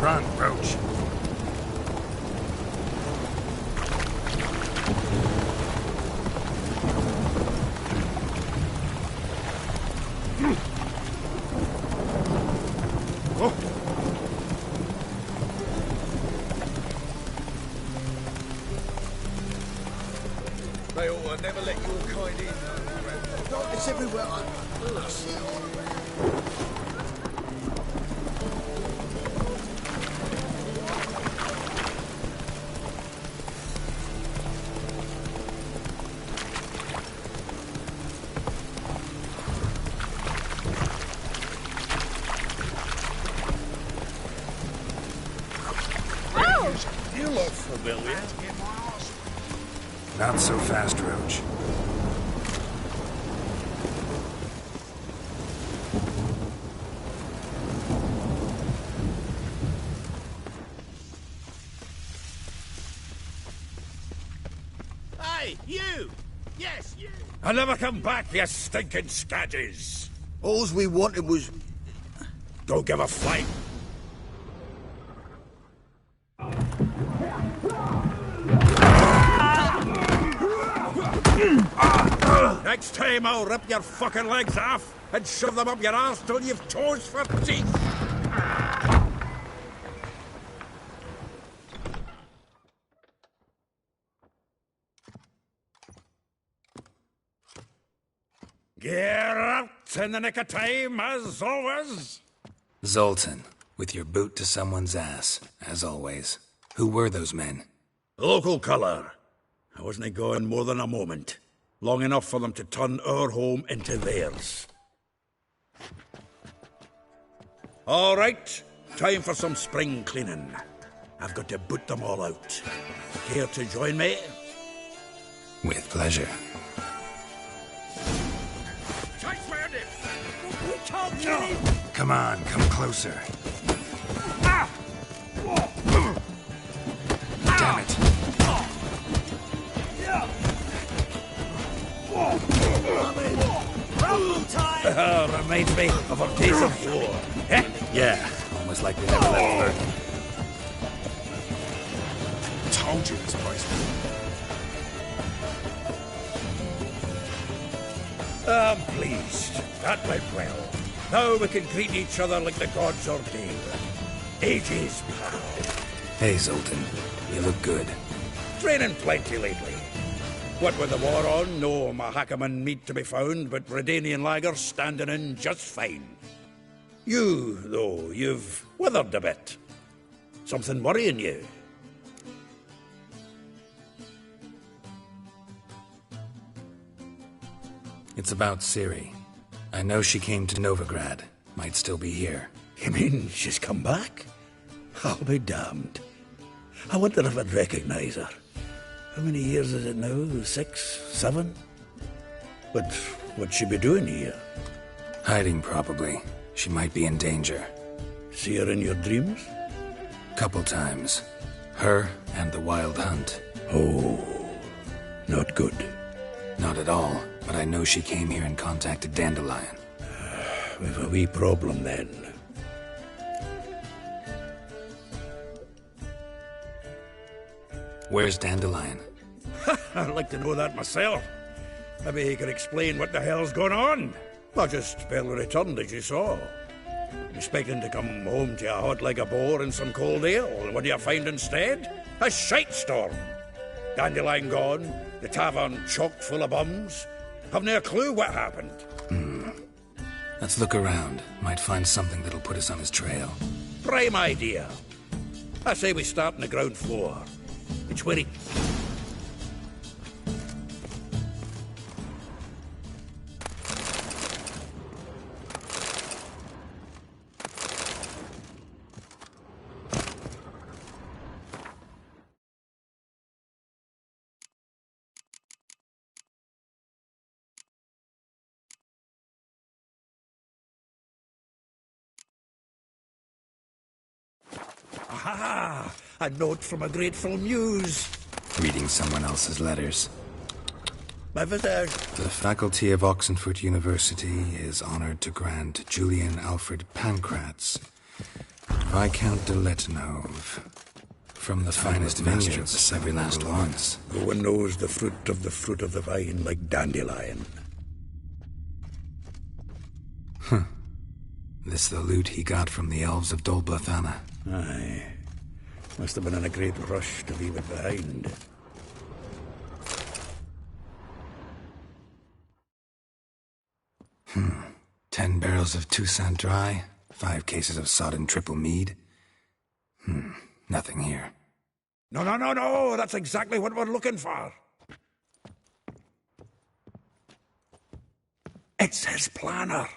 Run, Roach. They ought to never let your kind in. Darkness everywhere. Oh, shit. You look familiar. Not so fast, Roach. Hey, you! Yes, you! I'll never come back, you stinking scadges! All we wanted was... Don't give a flying. Next time I'll rip your fucking legs off and shove them up your arse till you've toes for teeth! Get out in the nick of time, as always! Zoltan, with your boot to someone's ass, as always. Who were those men? Local colour. I wasn't going more than a moment. Long enough for them to turn our home into theirs. All right, time for some spring cleaning. I've got to boot them all out. Care to join me? With pleasure. Come on, come closer. Damn it. Reminds me of our days of war. Eh? Yeah, almost like we never left Bergen. Told you this place was... I'm pleased. That went well. Now we can greet each other like the gods ordained. Ages, pal. Hey, Zoltan. You look good. Training plenty lately. What with the war on, no Mahakaman meat to be found, but Redanian lagers standing in just fine. You, though, you've withered a bit. Something worrying you? It's about Ciri. I know she came to Novigrad. Might still be here. You mean she's come back? I'll be damned. I wonder if I'd recognize her. How many years is it now? 6, 7? But what'd she be doing here? Hiding, probably. She might be in danger. See her in your dreams? Couple times. Her and the Wild Hunt. Oh, not good. Not at all, but I know she came here and contacted Dandelion. We've a wee problem then. Where's Dandelion? I'd like to know that myself. Maybe he could explain what the hell's going on. I just barely returned, as you saw. Expecting to come home to a hot like a boar and some cold ale, and what do you find instead? A shitestorm. Dandelion gone, the tavern chock full of bums. Haven't a clue what happened. Let's look around. Might find something that'll put us on his trail. Prime idea. I say we start on the ground floor. It's where he... Aha! A note from a grateful muse. Reading someone else's letters. My visitor. The faculty of Oxenfurt University is honored to grant Julian Alfred Pancratz Viscount de Letnov. From the finest vineyards, every last ones. No one knows the fruit of the vine like Dandelion. This the loot he got from the elves of Dol Blathanna. Aye. Must have been in a great rush to leave it behind. Hmm. 10 barrels of Toussaint Dry, 5 cases of sodden triple mead. Nothing here. No, that's exactly what we're looking for. It's his planner.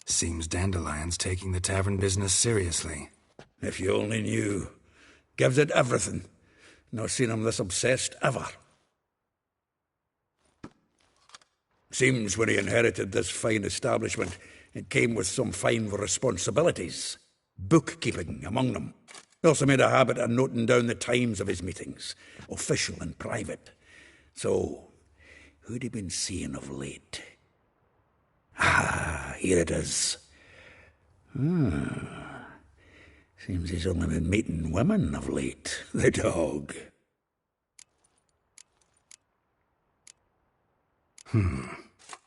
Seems Dandelion's taking the tavern business seriously. If you only knew. Gives it everything. Not seen him this obsessed ever. Seems when he inherited this fine establishment, it came with some fine responsibilities. Bookkeeping among them. He also made a habit of noting down the times of his meetings, official and private. So, who'd he been seeing of late? Ah, here it is. Seems he's only been meeting women of late, the dog.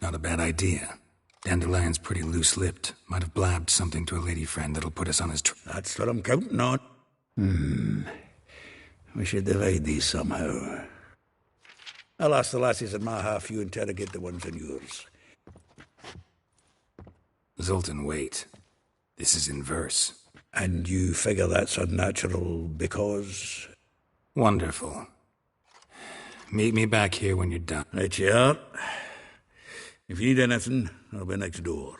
Not a bad idea. Dandelion's pretty loose-lipped. Might have blabbed something to a lady friend that'll put us on his That's what I'm counting on. We should divide these somehow. I'll ask the lassies in my half, you interrogate the ones in yours. Zoltan, wait. This is in verse. And you figure that's unnatural because... Wonderful. Meet me back here when you're done. Right you are. If you need anything, I'll be next door.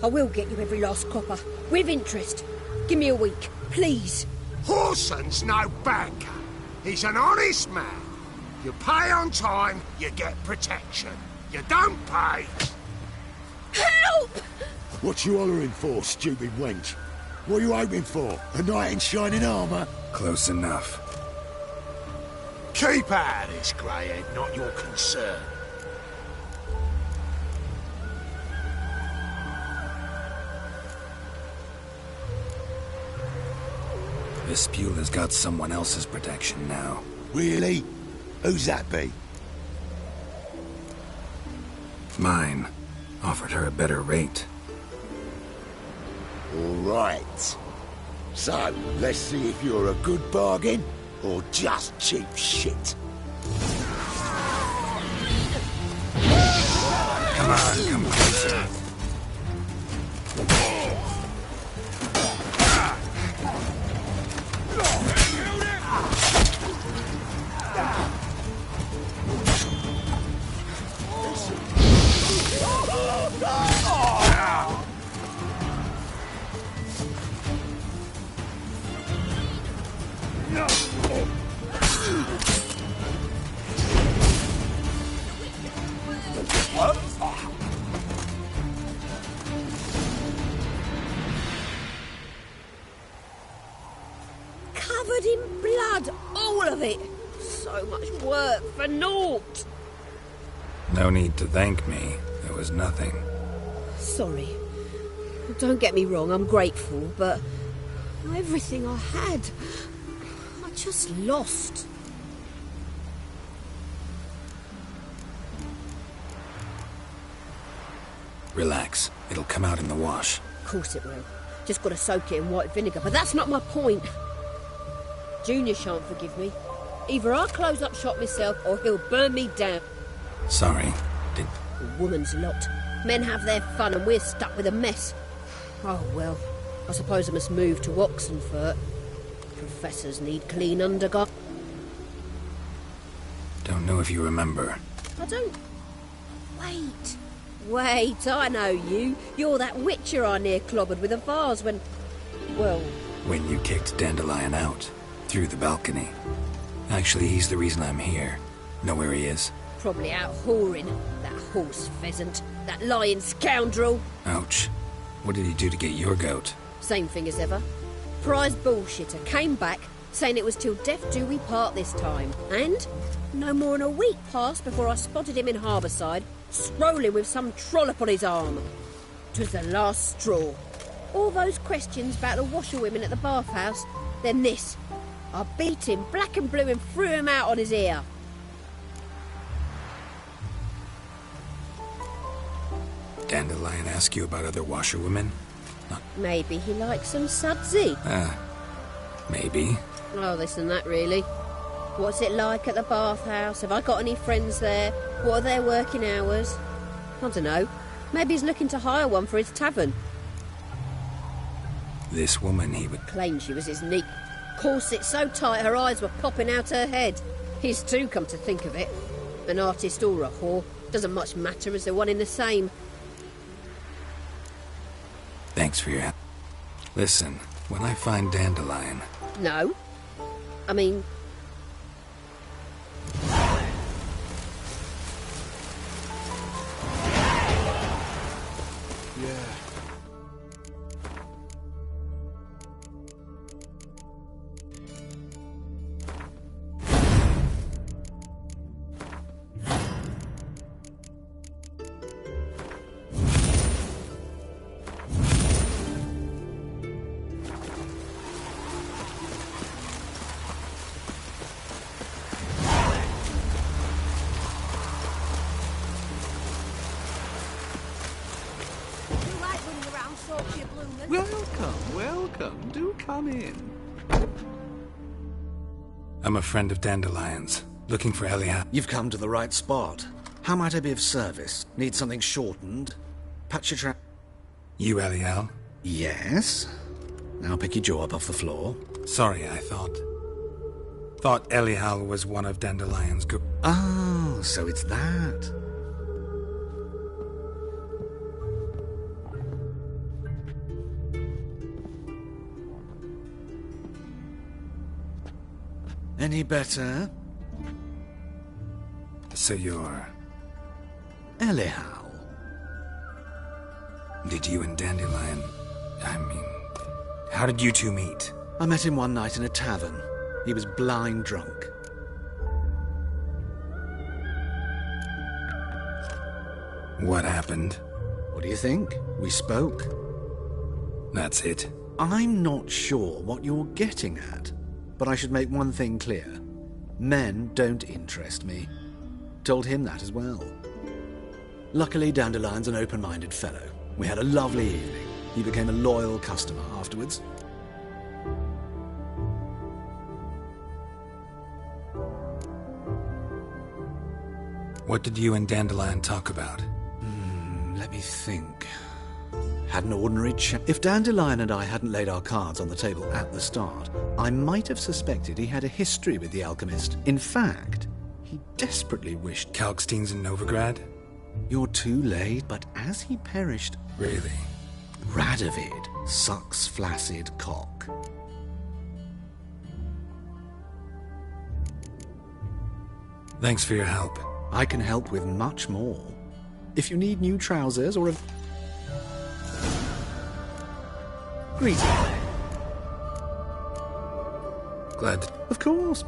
I will get you every last copper, with interest. Give me a week, please. Horson's no banker. He's an honest man. You pay on time, you get protection. You don't pay... Help! What you hollering for, stupid wench? What are you hoping for? A knight in shining armour? Close enough. Keep out of this, greyhead, not your concern. This Spule has got someone else's protection now. Really? Who's that be? Mine. Offered her a better rate. All right. So, let's see if you're a good bargain or just cheap shit. Come on, come closer. Covered in blood, all of it. So much work for naught. No need to thank me. It was nothing. Sorry. Don't get me wrong, I'm grateful, but everything I had, I just lost. Relax. It'll come out in the wash. Of course it will. Just gotta soak it in white vinegar, but that's not my point. Junior shan't forgive me. Either I'll close up shop myself or he'll burn me down. Sorry. A woman's lot. Men have their fun and we're stuck with a mess. Oh well, I suppose I must move to Oxenfurt. Professors need clean undergarments. Don't know if you remember. I don't... Wait, I know you. You're that witcher I near clobbered with a vase when... Well... When you kicked Dandelion out. Through the balcony. Actually, he's the reason I'm here. Know where he is? Probably out whoring. That horse pheasant. That lying scoundrel. Ouch. What did he do to get your goat? Same thing as ever. Prize bullshitter came back, saying it was till death do we part this time. And no more than a week passed before I spotted him in Harbourside, strolling with some trollop on his arm. 'Twas the last straw. All those questions about the washerwomen at the bathhouse, then this. I beat him black and blue and threw him out on his ear. Dandelion ask you about other washerwomen? Maybe he likes some sudsy. Maybe. Oh, this and that, really. What's it like at the bathhouse? Have I got any friends there? What are their working hours? I don't know. Maybe he's looking to hire one for his tavern. This woman, he would... Claimed she was his neat. Corset so tight her eyes were popping out her head. His too, come to think of it. An artist or a whore. Doesn't much matter as they're one in the same. Thanks for your help. Listen, when I find Dandelion... No. I mean... Welcome. Do come in. I'm a friend of Dandelion's. Looking for Eliab. You've come to the right spot. How might I be of service? Need something shortened? Patch your trap. You Eliab? Yes. Now pick your jaw up off the floor. Sorry, I thought Eliab was one of Dandelion's Oh, so it's that. Any better? So you're... Eliab. Did you and Dandelion... how did you two meet? I met him one night in a tavern. He was blind drunk. What happened? What do you think? We spoke. That's it. I'm not sure what you're getting at, but I should make one thing clear. Men don't interest me. Told him that as well. Luckily, Dandelion's an open-minded fellow. We had a lovely evening. He became a loyal customer afterwards. What did you and Dandelion talk about? Let me think. Had an ordinary chat. If Dandelion and I hadn't laid our cards on the table at the start, I might have suspected he had a history with the alchemist. In fact, he desperately wished... Kalkstein's in Novigrad? You're too late, but as he perished... Really? Radovid sucks flaccid cock. Thanks for your help. I can help with much more. If you need new trousers or a... Greeting. Glad. Of course.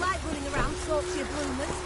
like running around salty bloomers.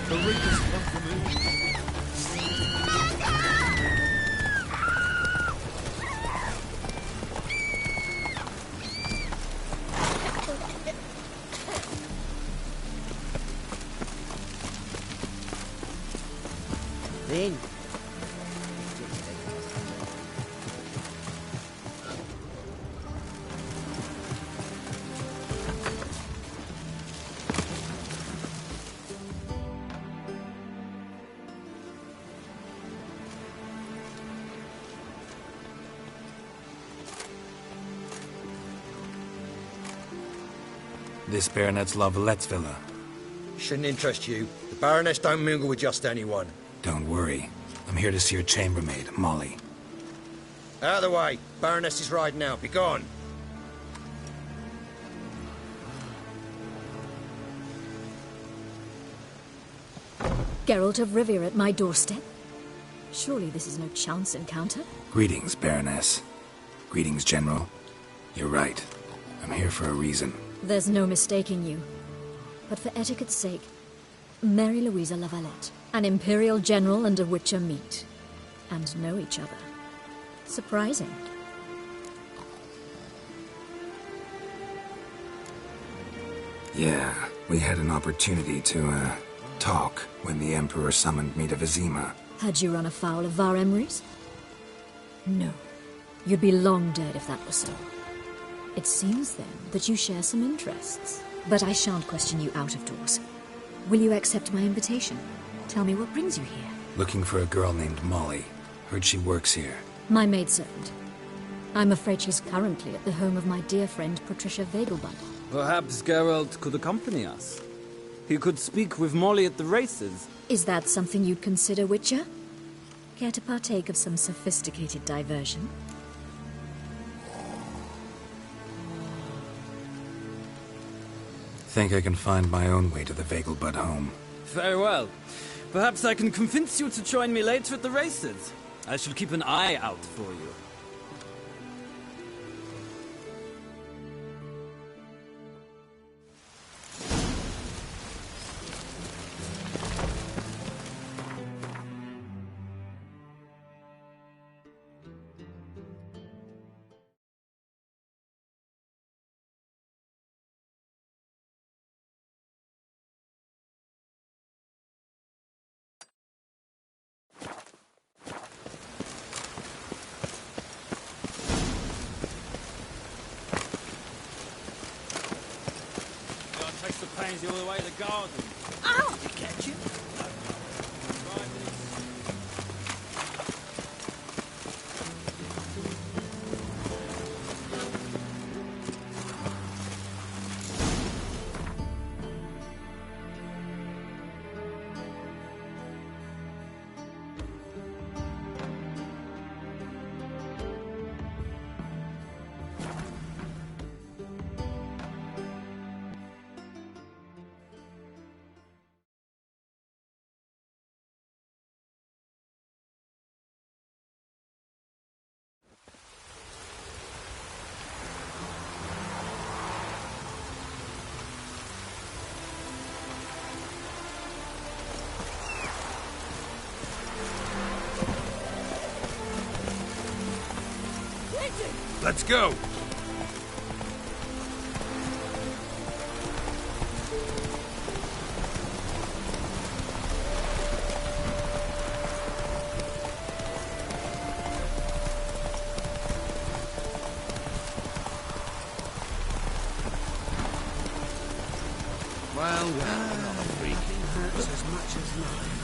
The Reapers come for me. Then. This Baronet's La Vallette's villa. Shouldn't interest you. The Baroness don't mingle with just anyone. Don't worry. I'm here to see your chambermaid, Molly. Out of the way. Baroness is riding out. Be gone. Geralt of Rivia at my doorstep? Surely this is no chance encounter? Greetings, Baroness. Greetings, General. You're right. I'm here for a reason. There's no mistaking you. But for etiquette's sake, Mary Louisa La Valette, an Imperial General and a Witcher meet, and know each other. Surprising. Yeah, we had an opportunity to, talk when the Emperor summoned me to Vizima. Had you run afoul of Var Emrys? No. You'd be long dead if that was so. It seems, then, that you share some interests. But I shan't question you out of doors. Will you accept my invitation? Tell me what brings you here. Looking for a girl named Molly. Heard she works here. My maidservant. I'm afraid she's currently at the home of my dear friend Patricia Vegelbud. Perhaps Geralt could accompany us. He could speak with Molly at the races. Is that something you'd consider, Witcher? Care to partake of some sophisticated diversion? Think I can find my own way to the Vegelbud home. Very well. Perhaps I can convince you to join me later at the races. I shall keep an eye out for you. Takes the pains all the way to the garden. Ow! To catch you. Let's go! Well, freaking hurts as much as life.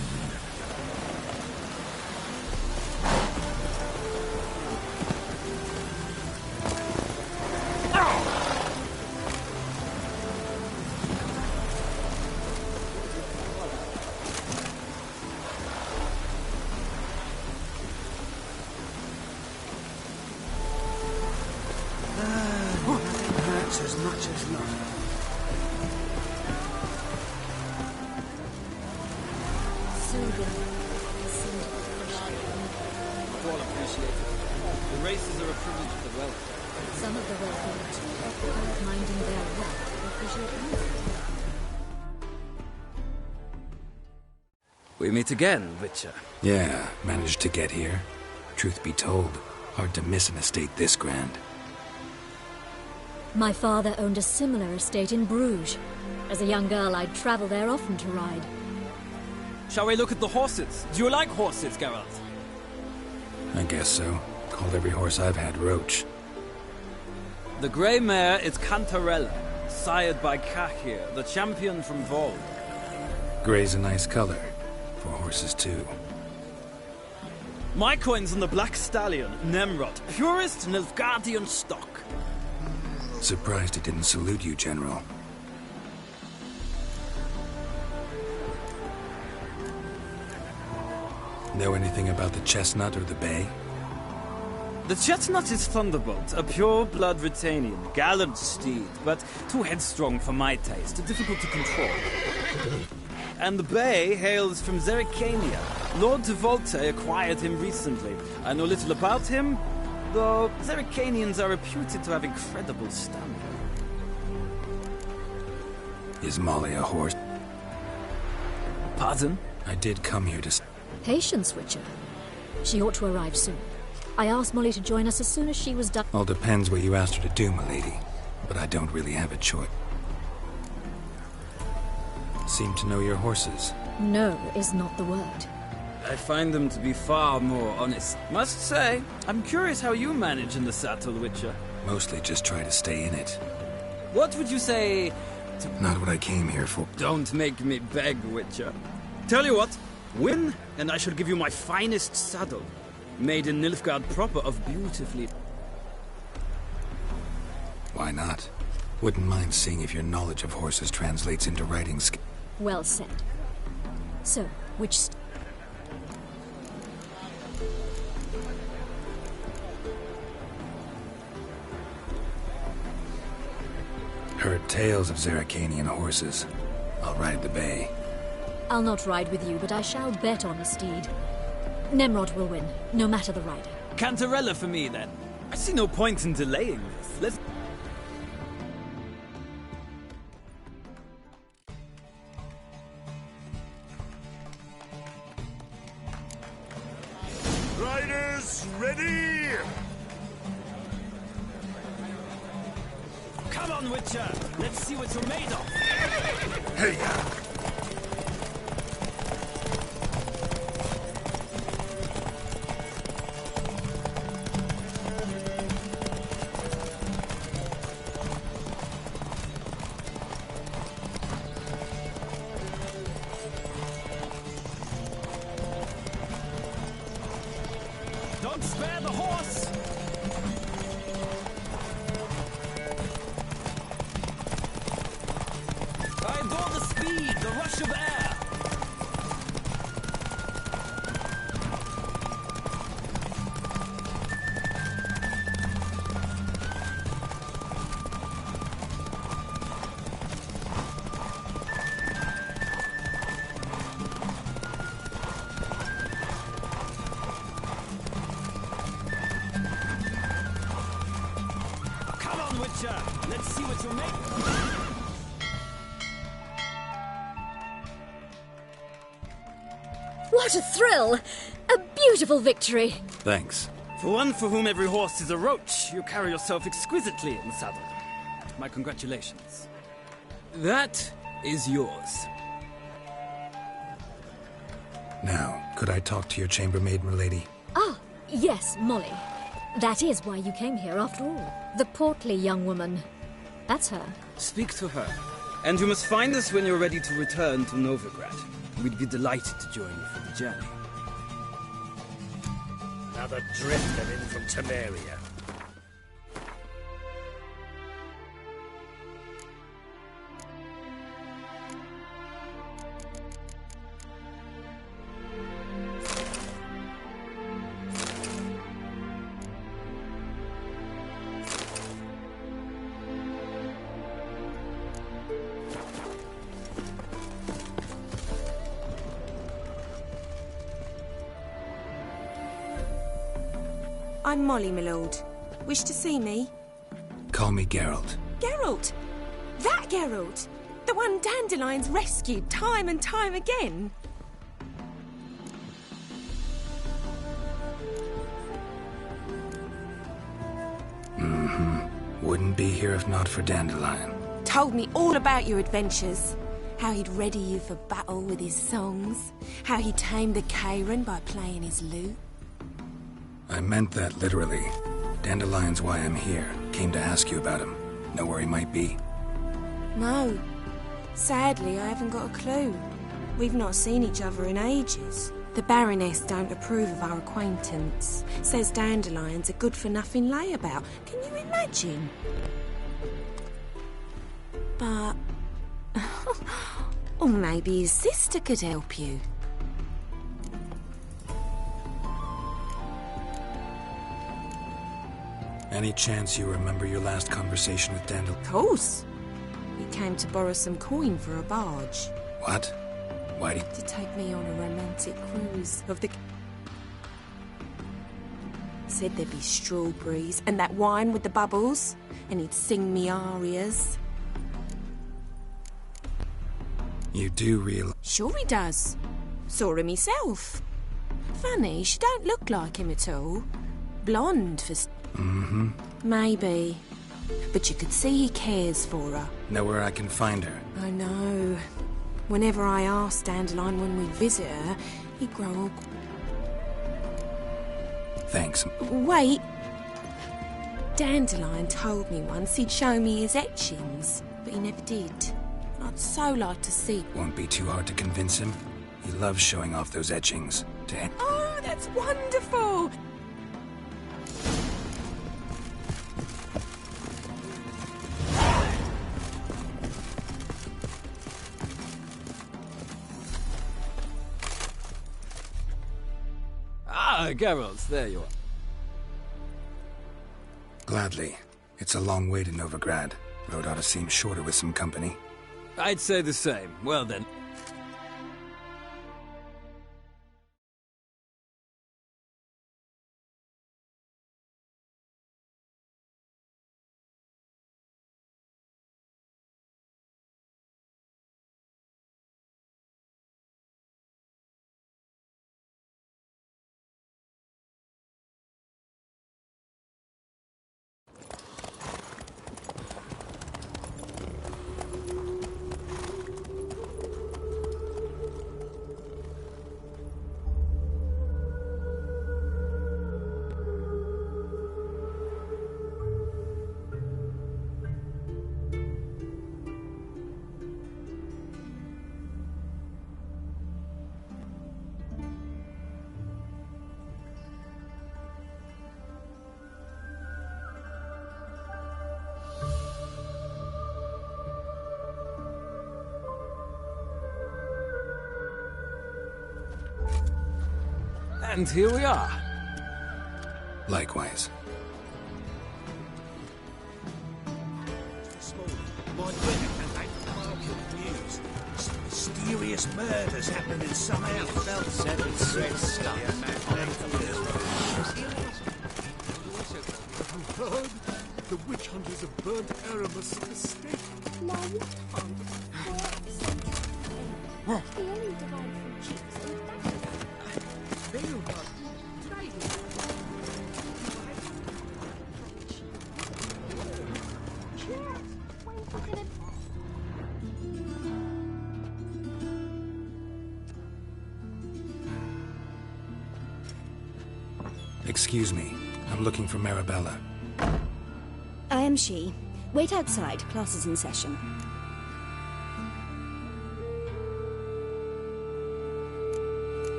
wants as much as love. Soothing. All appreciate it. The races are a privilege of the wealthy. Some of the wealthy are too occupied minding their wealth to appreciate anything. We meet again, Witcher. Yeah, managed to get here. Truth be told, hard to miss an estate this grand. My father owned a similar estate in Bruges. As a young girl, I'd travel there often to ride. Shall we look at the horses? Do you like horses, Geralt? I guess so. Called every horse I've had Roach. The grey mare is Cantarella, sired by Cahir, the champion from Vol. Grey's a nice color. For horses, too. My coin's on the Black Stallion, Nemrod, purest Nilfgaardian stock. Surprised it didn't salute you, General. Know anything about the chestnut or the bay? The chestnut is Thunderbolt, a pure-blood Britannian, gallant steed, but too headstrong for my taste, difficult to control. And the bay hails from Zerrikania. Lord de Volte acquired him recently. I know little about him, though Zerrikanians are reputed to have incredible stamina. Is Molly a horse? Pardon? I did come here to... Patience, Witcher. She ought to arrive soon. I asked Molly to join us as soon as she was done. All depends what you asked her to do, milady. But I don't really have a choice. Seem to know your horses. No is not the word. I find them to be far more honest. Must say, I'm curious how you manage in the saddle, Witcher. Mostly just try to stay in it. What would you say to... Not what I came here for. Don't make me beg, Witcher. Tell you what, win, and I shall give you my finest saddle. Made in Nilfgaard proper of beautifully... Why not? Wouldn't mind seeing if your knowledge of horses translates into riding skill. Well said. So, which... Heard tales of Zerrikanian horses. I'll ride the bay. I'll not ride with you, but I shall bet on a steed. Nemrod will win, no matter the rider. Cantarella for me, then. I see no point in delaying this. Let's... Riders, ready! Come on, Witcher! Let's see what you're made of! Hey! Don't spare the horse! I adore the speed, the rush of air! Come on, Witcher! Let's see what you're made of! What a thrill! A beautiful victory! Thanks. For one for whom every horse is a roach, you carry yourself exquisitely in the saddle. My congratulations. That is yours. Now, could I talk to your chambermaid, milady? Ah, yes, Molly. That is why you came here, after all. The portly young woman. That's her. Speak to her. And you must find us when you're ready to return to Novigrad. We'd be delighted to join you for the journey. Another drifter in from Temeria. I'm Molly, my lord. Wish to see me? Call me Geralt. Geralt? That Geralt? The one Dandelion's rescued time and time again? Wouldn't be here if not for Dandelion. Told me all about your adventures. How he'd ready you for battle with his songs. How he tamed the Karen by playing his lute. I meant that literally. Dandelion's why I'm here. Came to ask you about him. Know where he might be? No. Sadly, I haven't got a clue. We've not seen each other in ages. The Baroness don't approve of our acquaintance. Says Dandelion's a good-for-nothing layabout. Can you imagine? But... or maybe his sister could help you. Any chance you remember your last conversation with Dandelion? Of course. He came to borrow some coin for a barge. What? Why did... To take me on a romantic cruise of the... Said there'd be strawberries and that wine with the bubbles, and he'd sing me arias. You do realize... Sure he does. Saw him himself. Funny, she don't look like him at all. Blonde for... Maybe. But you could see he cares for her. Know where I can find her? I know. Whenever I asked Dandelion when we'd visit her, he'd grow all... Thanks. Wait. Dandelion told me once he'd show me his etchings, but he never did. I'd so like to see... Won't be too hard to convince him. He loves showing off those etchings. Oh, that's wonderful! Ah, Geralt, there you are. Gladly. It's a long way to Novigrad. Road ought to seem shorter with some company. I'd say the same. Well then. And here we are. Likewise. My brother came from Market News. Some mysterious murders happened in some house. About 7 stuff. Heard? The witch hunters have burnt Aramis at the stake. Now what hunt? The only divide from chips and Excuse me. I'm looking for Marabella. I am she. Wait outside. Class is in session.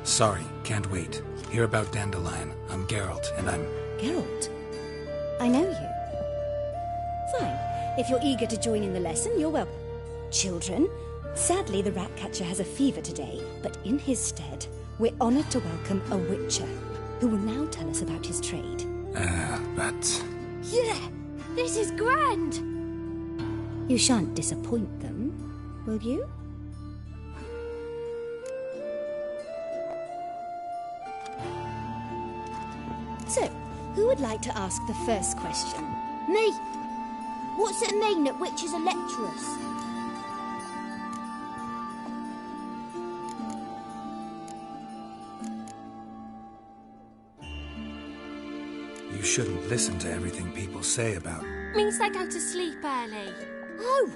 Sorry, can't wait. Hear about Dandelion. I'm Geralt, and I'm... Geralt? I know you. Fine. If you're eager to join in the lesson, you're welcome. Children, sadly the Ratcatcher has a fever today, but in his stead, we're honoured to welcome a Witcher, who will now tell us about his trade. But... Yeah! This is grand! You shan't disappoint them, will you? So, who would like to ask the first question? Me. What's it mean that witches are lecturers? You shouldn't listen to everything people say about... Means they go to sleep early. Oh,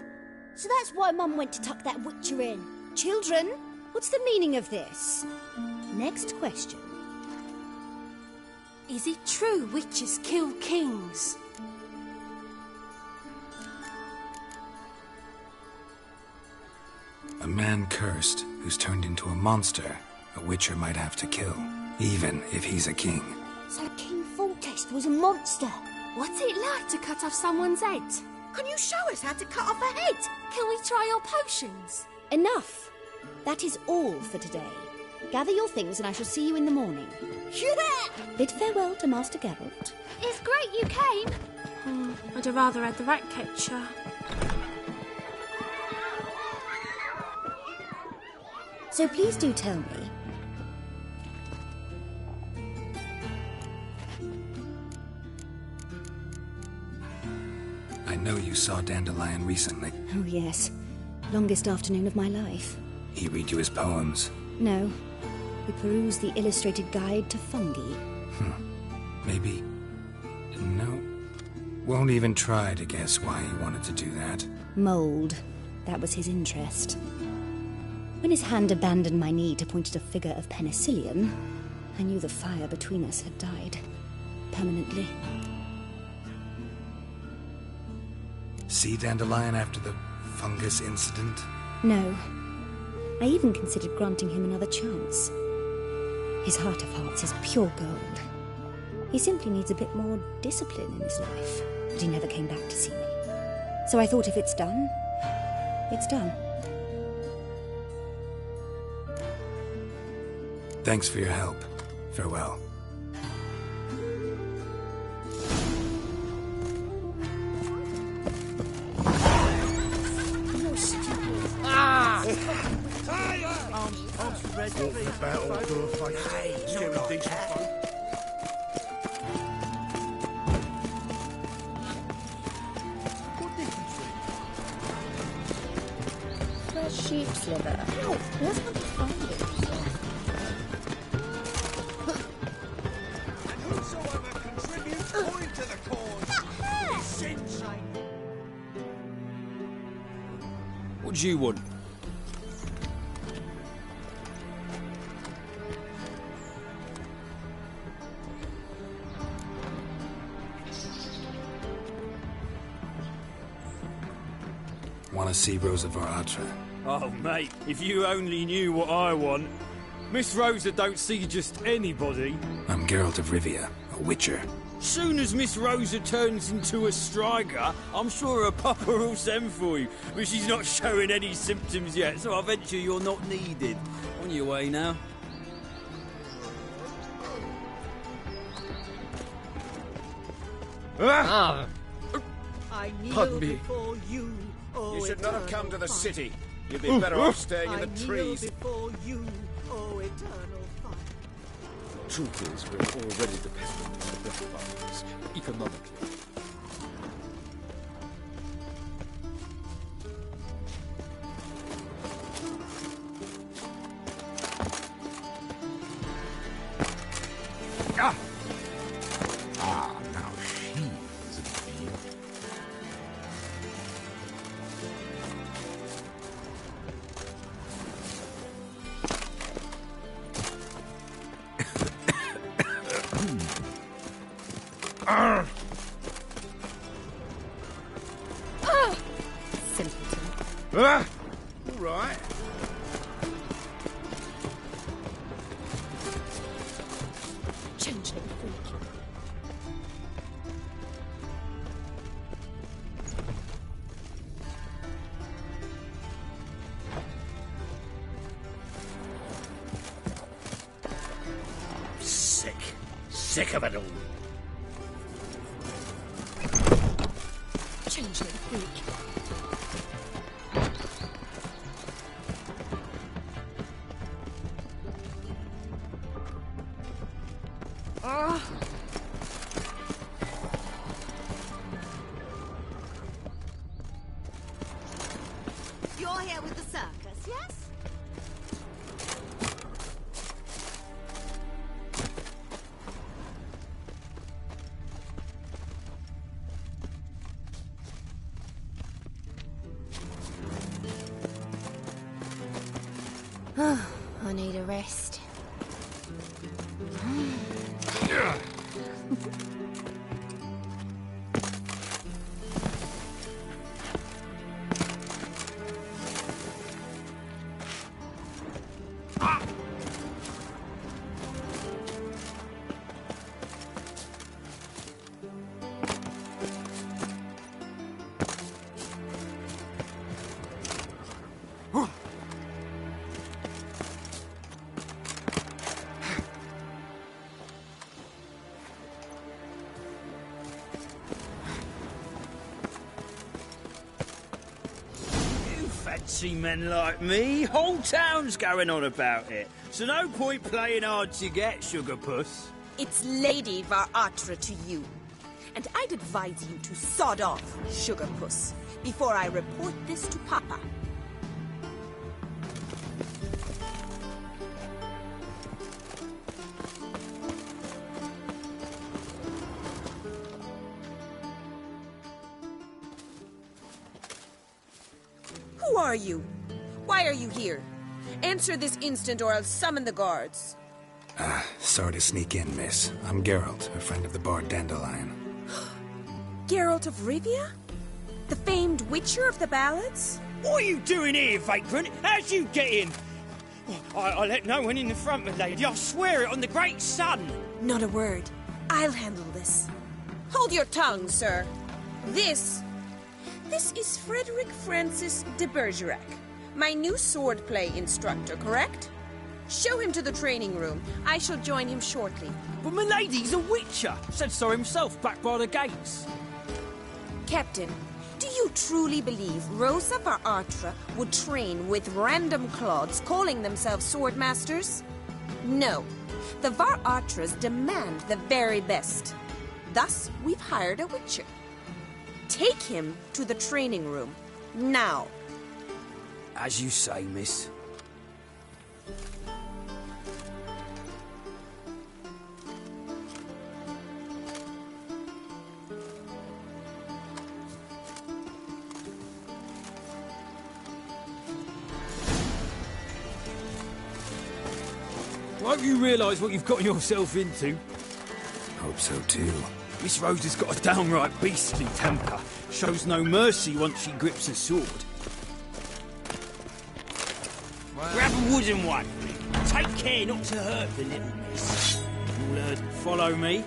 so that's why Mum went to tuck that witcher in. Children, what's the meaning of this? Next question. Is it true witches kill kings? A man cursed who's turned into a monster a witcher might have to kill, even if he's a king. So King Foltest was a monster. What's it like to cut off someone's head? Can you show us how to cut off a head? Can we try your potions? Enough. That is all for today. Gather your things and I shall see you in the morning. Bid farewell to Master Geralt. It's great you came. I'd have rather had the rat catcher. So please do tell me. I know you saw Dandelion recently. Oh yes. Longest afternoon of my life. He read you his poems. No. We perused the illustrated guide to fungi. Maybe... No. Won't even try to guess why he wanted to do that. Mould. That was his interest. When his hand abandoned my knee to point at a figure of penicillium, I knew the fire between us had died. Permanently. See Dandelion after the fungus incident? No. I even considered granting him another chance. His heart of hearts is pure gold. He simply needs a bit more discipline in his life. But he never came back to see me. So I thought if it's done, it's done. Thanks for your help. Farewell. Fresh sheep's liver. Where's my findings? What do you want? Want to see Rosa Varatra? Oh, mate, if you only knew what I want. Miss Rosa don't see just anybody. I'm Geralt of Rivia, a witcher. Soon as Miss Rosa turns into a striker, I'm sure her papa will send for you. But she's not showing any symptoms yet, so I venture you're not needed. On your way now. Ah! Pardon me. You should not have come to the city. You'd be better off staying in the trees. You, oh eternal fire. Truth is, we're already dependent on the Black Barons, economically. Now she is a bee. Simpleton. All right. Changeling freak. Sick of it all. Changeling freak. I need a rest. See men like me, whole town's going on about it. So no point playing hard to get, sugar puss. It's Lady Varatra to you. And I'd advise you to sod off, sugar puss, before I report this to Papa. Who are you? Why are you here? Answer this instant or I'll summon the guards. Sorry to sneak in, miss. I'm Geralt, a friend of the bard Dandelion. Geralt of Rivia? The famed witcher of the ballads? What are you doing here, vagrant? How'd you get in? I let no one in the front, my lady. I swear it on the great sun. Not a word. I'll handle this. Hold your tongue, sir. This is Frederick Francis de Bergerac, my new swordplay instructor, correct? Show him to the training room. I shall join him shortly. But my lady's a witcher. Said so himself back by the gates. Captain, do you truly believe Rosa Varatra would train with random clods calling themselves swordmasters? No. The Varatras demand the very best. Thus, we've hired a witcher. Take him to the training room, now. As you say, miss. Won't you realise what you've gotten yourself into? Hope so, too. Miss Rose has got a downright beastly temper. Shows no mercy once she grips a sword. Wow. Grab a wooden one. Take care not to hurt the little miss. You'll follow me.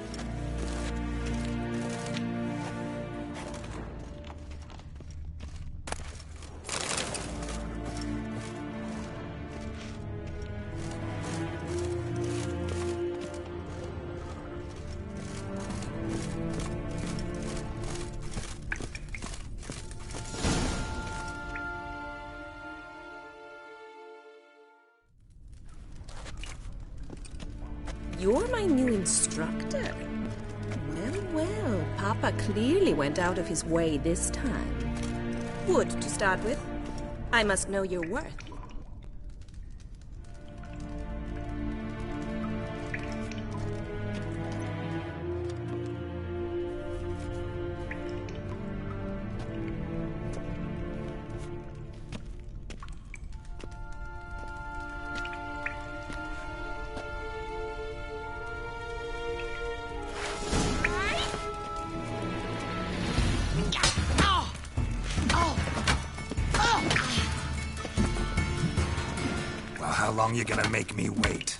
You're my new instructor? Well, Papa clearly went out of his way this time. Wood, to start with. I must know your worth. How long you gonna make me wait?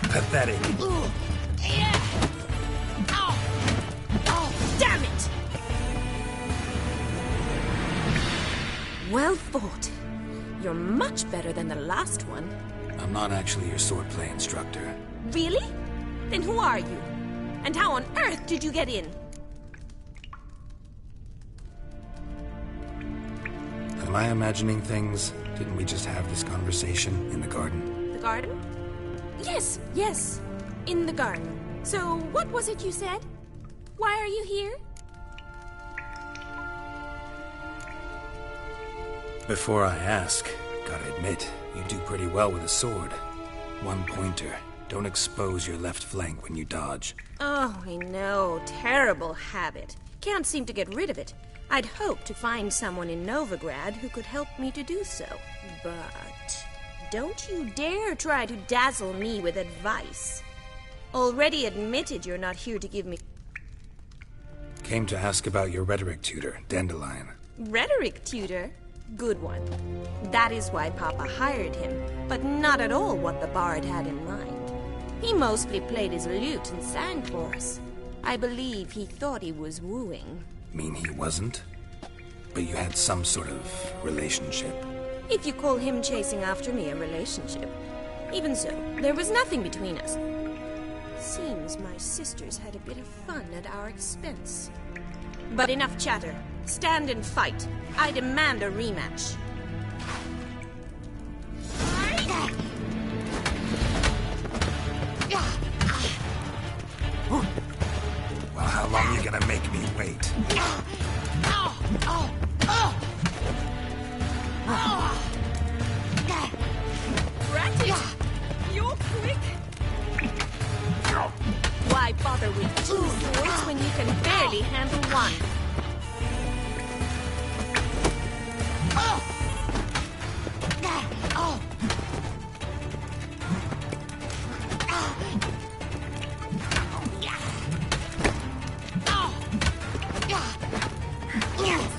Pathetic. Damn it! Well fought. You're much better than the last one. I'm not actually your swordplay instructor. Really? Then who are you? And how on earth did you get in? Am I imagining things? Didn't we just have this conversation in the garden? The garden? Yes, yes. In the garden. So, what was it you said? Why are you here? Before I ask, gotta admit, you do pretty well with a sword. One pointer. Don't expose your left flank when you dodge. Oh, I know. Terrible habit. Can't seem to get rid of it. I'd hoped to find someone in Novigrad who could help me to do so. But don't you dare try to dazzle me with advice. Already admitted you're not here to give me... Came to ask about your rhetoric tutor, Dandelion. Rhetoric tutor? Good one. That is why Papa hired him, but not at all what the bard had in mind. He mostly played his lute and sang for us. I believe he thought he was wooing. Mean he wasn't? But you had some sort of relationship. If you call him chasing after me a relationship. Even so, there was nothing between us. Seems my sisters had a bit of fun at our expense. But enough chatter. Stand and fight. I demand a rematch. Well, how long are you gonna make me wait? Ratted! You're quick! Why bother with two swords when you can barely handle one?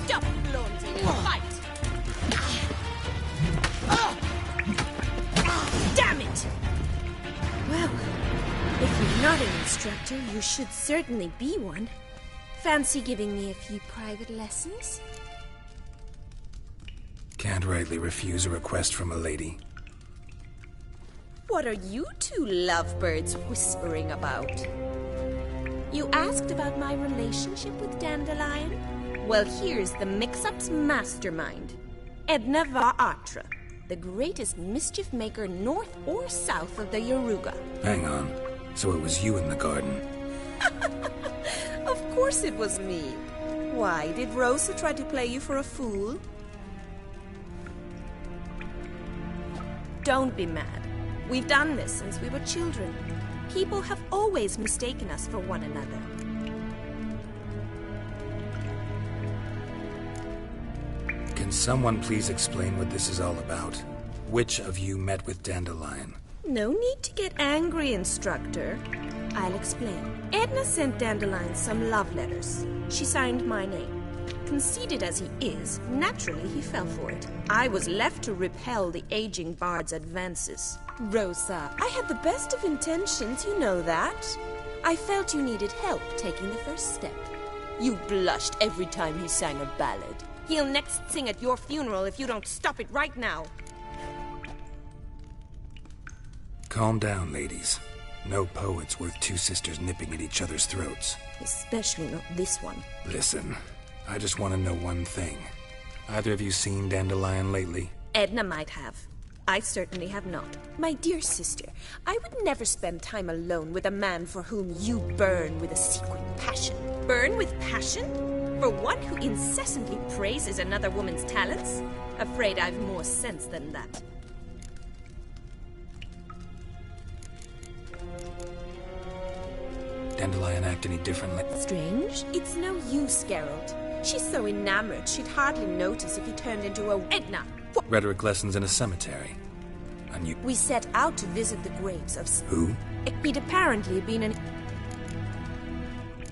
Stop flaunting and fight! Damn it! Well, if you're not an instructor, you should certainly be one. Fancy giving me a few private lessons? Can't rightly refuse a request from a lady. What are you two lovebirds whispering about? You asked about my relationship with Dandelion? Well, here's the mix-up's mastermind. Edna Varatra, the greatest mischief maker north or south of the Yaruga. Hang on. So it was you in the garden? Of course it was me. Why, did Rosa try to play you for a fool? Don't be mad. We've done this since we were children. People have always mistaken us for one another. Can someone please explain what this is all about? Which of you met with Dandelion? No need to get angry, instructor. I'll explain. Edna sent Dandelion some love letters. She signed my name. Conceited as he is, naturally he fell for it. I was left to repel the aging bard's advances. Rosa, I had the best of intentions, you know that. I felt you needed help taking the first step. You blushed every time he sang a ballad. He'll next sing at your funeral if you don't stop it right now. Calm down, ladies. No poet's worth two sisters nipping at each other's throats. Especially not this one. Listen, I just want to know one thing. Either of you seen Dandelion lately? Edna might have. I certainly have not. My dear sister, I would never spend time alone with a man for whom you burn with a secret passion. Burn with passion? For one who incessantly praises another woman's talents? Afraid I've more sense than that. Dandelion act any differently? Strange? It's no use, Geralt. She's so enamored she'd hardly notice if he turned into a Edna. Rhetoric lessons in a cemetery. We set out to visit the graves of... Who? He'd apparently been an...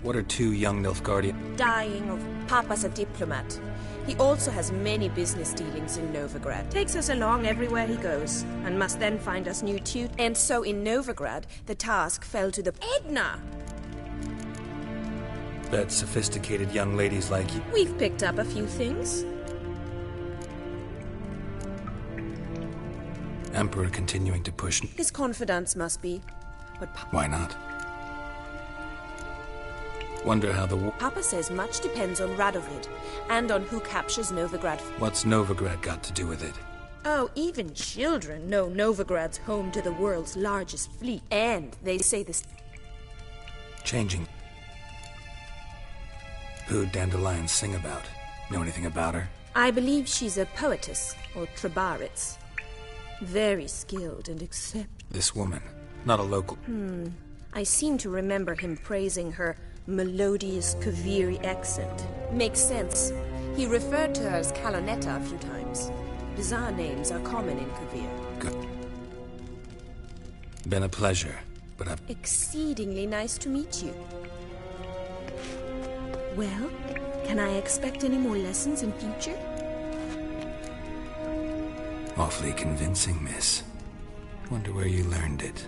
What are two young Nilfgaardian... Dying of... Papa's a diplomat. He also has many business dealings in Novigrad. Takes us along everywhere he goes, and must then find us new tutors. And so in Novigrad, the task fell to the... Edna! Bet sophisticated young ladies like you... We've picked up a few things. Emperor continuing to push... His confidants must be, but... Why not? Wonder how the... Papa says much depends on Radovid, and on who captures Novigrad. What's Novigrad got to do with it? Oh, even children know Novigrad's home to the world's largest fleet, and they say this... Changing. Who'd Dandelion sing about? Know anything about her? I believe she's a poetess, or trabaritz. Very skilled and accept. This woman, not a local... I seem to remember him praising her melodious Kaviri accent. Makes sense. He referred to her as Kalonetta a few times. Bizarre names are common in Kavir. Good. Been a pleasure, but I've... Exceedingly nice to meet you. Well, can I expect any more lessons in future? Awfully convincing, miss. Wonder where you learned it.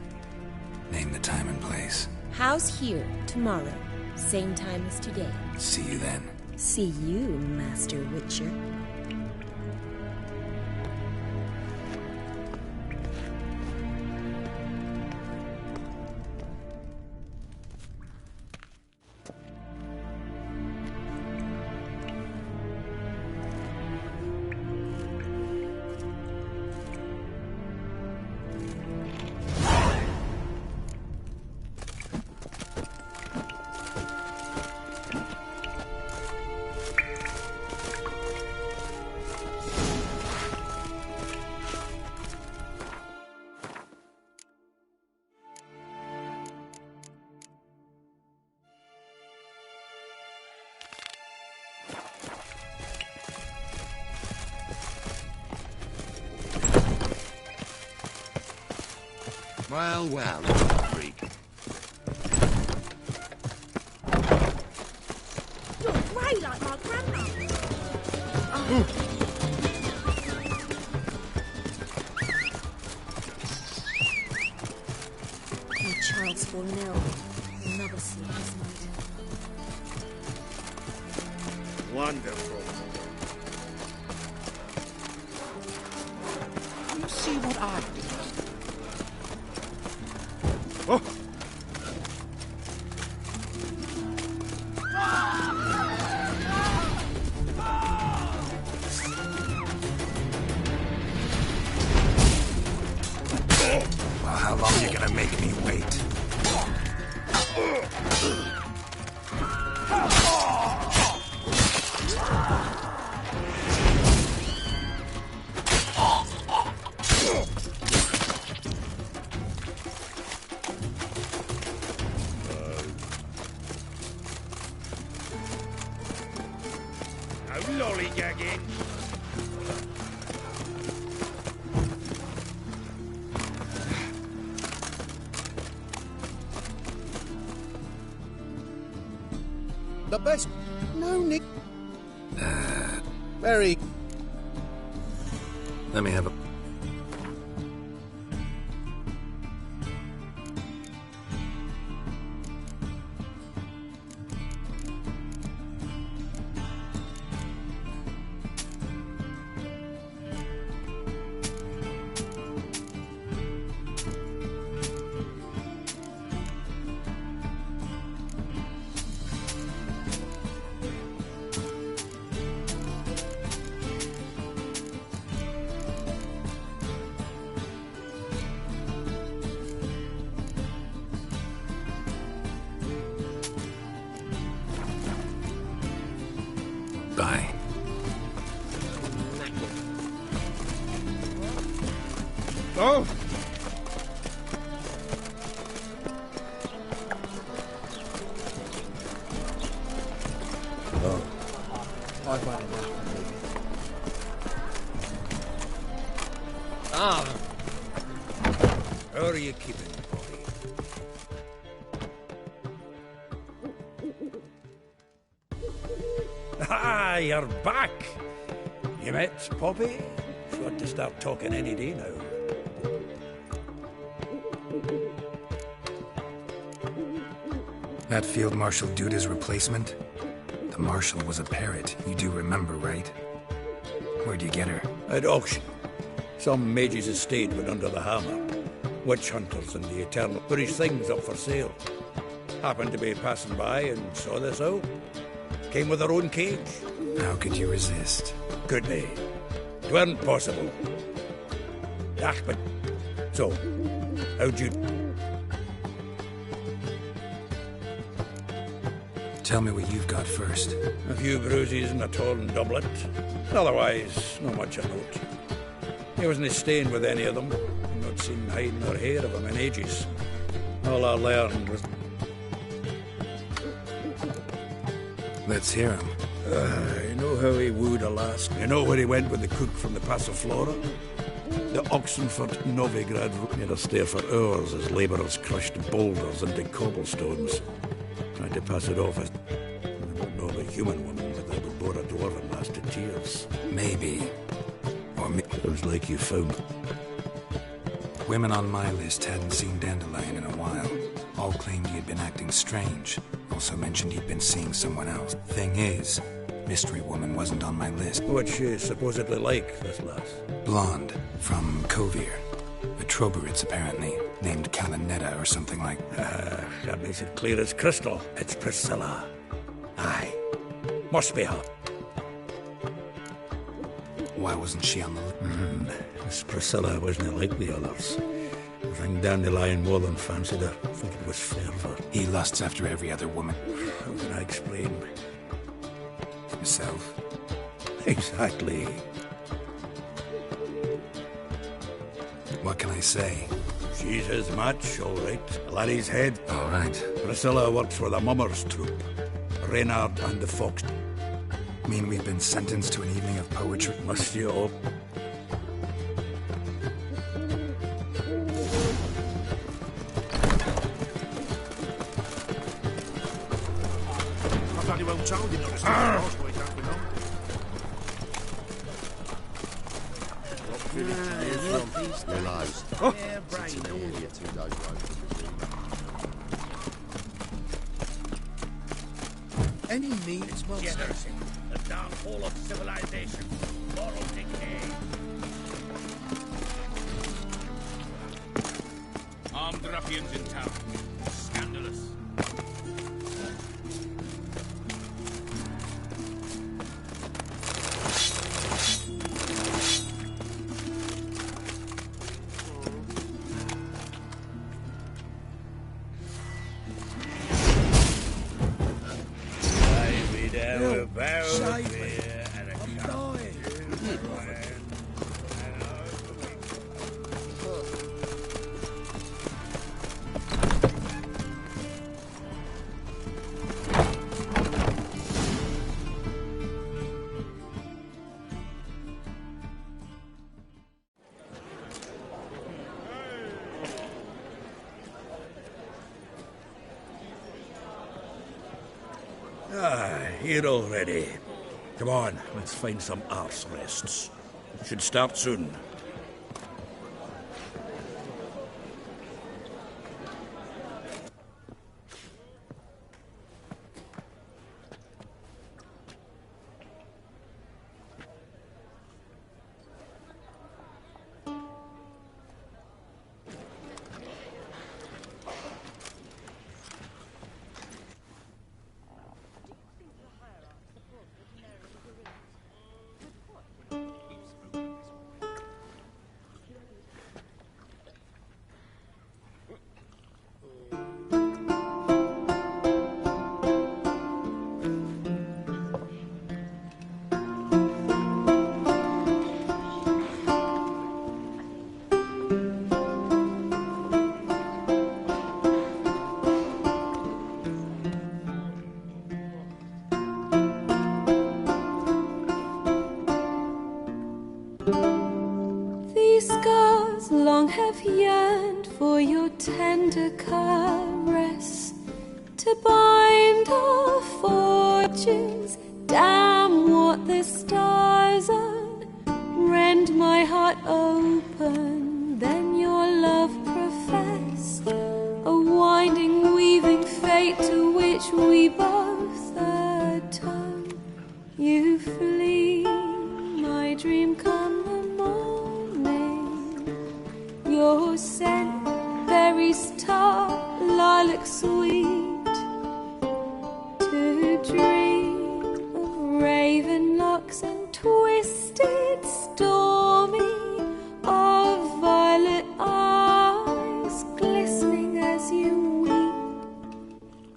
Name the time and place. House here, tomorrow. Same time as today. See you then. See you, Master Witcher. Well, well, freak. You're grey like my grandma. My child's fallen ill. Another sleepless night. Wonderful. You see what I did? Oh! Well, how long are you gonna make me wait? Lollygagging. The best... No, Nick. Very... Let me have a... Bye. Oh! Oh. I've had enough. Ah! How are you keeping, Poppy? Ah, you're back! You met Poppy? She ought to start talking any day now. That Field Marshal Duda's replacement? The Marshal was a parrot, you do remember, right? Where'd you get her? At auction. Some mage's estate went under the hammer. Witch hunters and the Eternal put his things up for sale. Happened to be passing by and saw this out. Came with her own cage. How could you resist? Could they? It weren't possible. Ah, but... So, how'd you... Tell me what you've got first. A few bruises and a torn doublet. Otherwise, not much of note. He wasn't staying with any of them. I've not seen hide nor hair of him in ages. All I learned was... Let's hear him. You know how he wooed a lass? You know where he went with the cook from the Passiflora? The Oxenford Novigrad route made us stare for hours as labourers crushed boulders into cobblestones. Tried to pass it off as... I don't know of a human woman, but they would bore a dwarven lass to tears. Maybe. Or Sounds like you found... Women on my list hadn't seen Dandelion in a while. All claimed he had been acting strange. Also mentioned he'd been seeing someone else. Thing is, Mystery Woman wasn't on my list. What's she supposedly like, this lass? Blonde, from Kovir. A Troberits, apparently, named Calanetta or something like... That makes it clear as crystal. It's Priscilla. Aye. Must be her. Why wasn't she on the list? This Priscilla wasn't like the others. I think Dandelion more than fancied her. I think it was fervour. He lusts after every other woman. How can I explain? Himself. Exactly. What can I say? She's his match, all right. Laddie's head. All right. Priscilla works for the Mummers troupe. Reynard and the Fox. Mean we've been sentenced to an evening of poetry? Must you all? I bloody well told you not to say last week, don't we, Mum? What village are you from? Willows. Yeah, brain. 2 days road. Any needs, Mum? Degeneracy, the downfall of civilization, moral decay. Armed ruffians in town. Scandalous. Here already. Come on, let's find some arse rests. Should start soon. long have yearned for your tender caress, to bind our fortunes. Damn what the stars are, rend my heart open, then your love professed, a winding, weaving fate to which we both atone. You flee, my dream come the morning, your scent, berries tart, lilac sweet, to dream of raven locks and twisted stormy, of violet eyes glistening as you weep.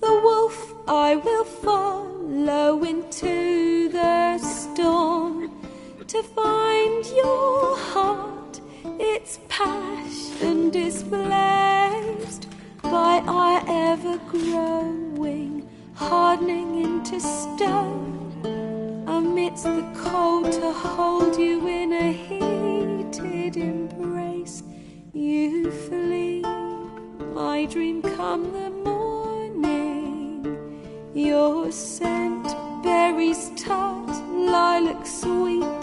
The wolf I will follow, hardening into stone, amidst the cold to hold you in a heated embrace. You flee, my dream come the morning, your scent berries tart, lilac sweet,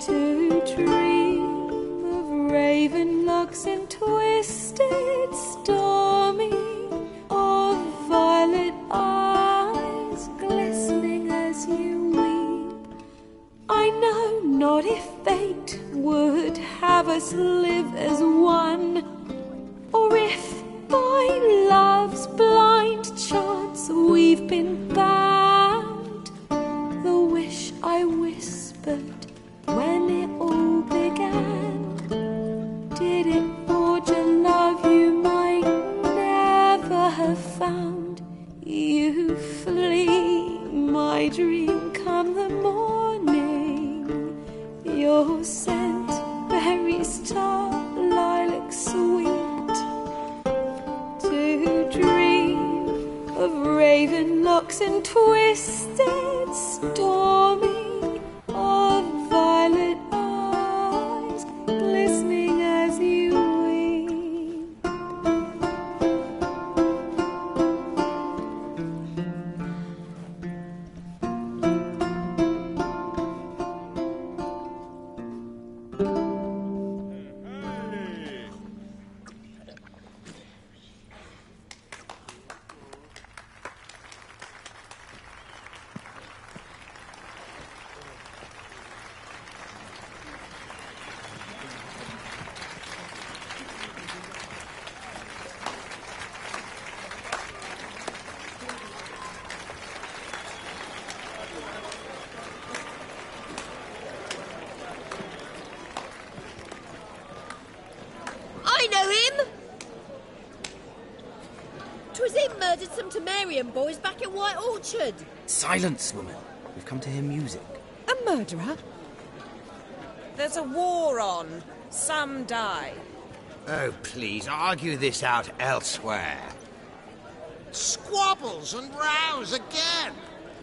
to dream of raven locks and twisted stormy, of violet eyes glistening as you weep. I know not if fate would have us live as one, or if by love's blind chance we've been bound. The wish I whispered when it all began, did it forge a love you might never have found? You flee, my dream come the morning, your scent berries tart, lilac sweet, to dream of raven locks and twisted stormy, of violet eyes glistening as you weep. I know him! 'Twas him murdered some Temerian boys back at White Orchard. Silence, woman. We've come to hear music. A murderer? There's a war on. Some die. Oh, please, argue this out elsewhere. Squabbles and rows again.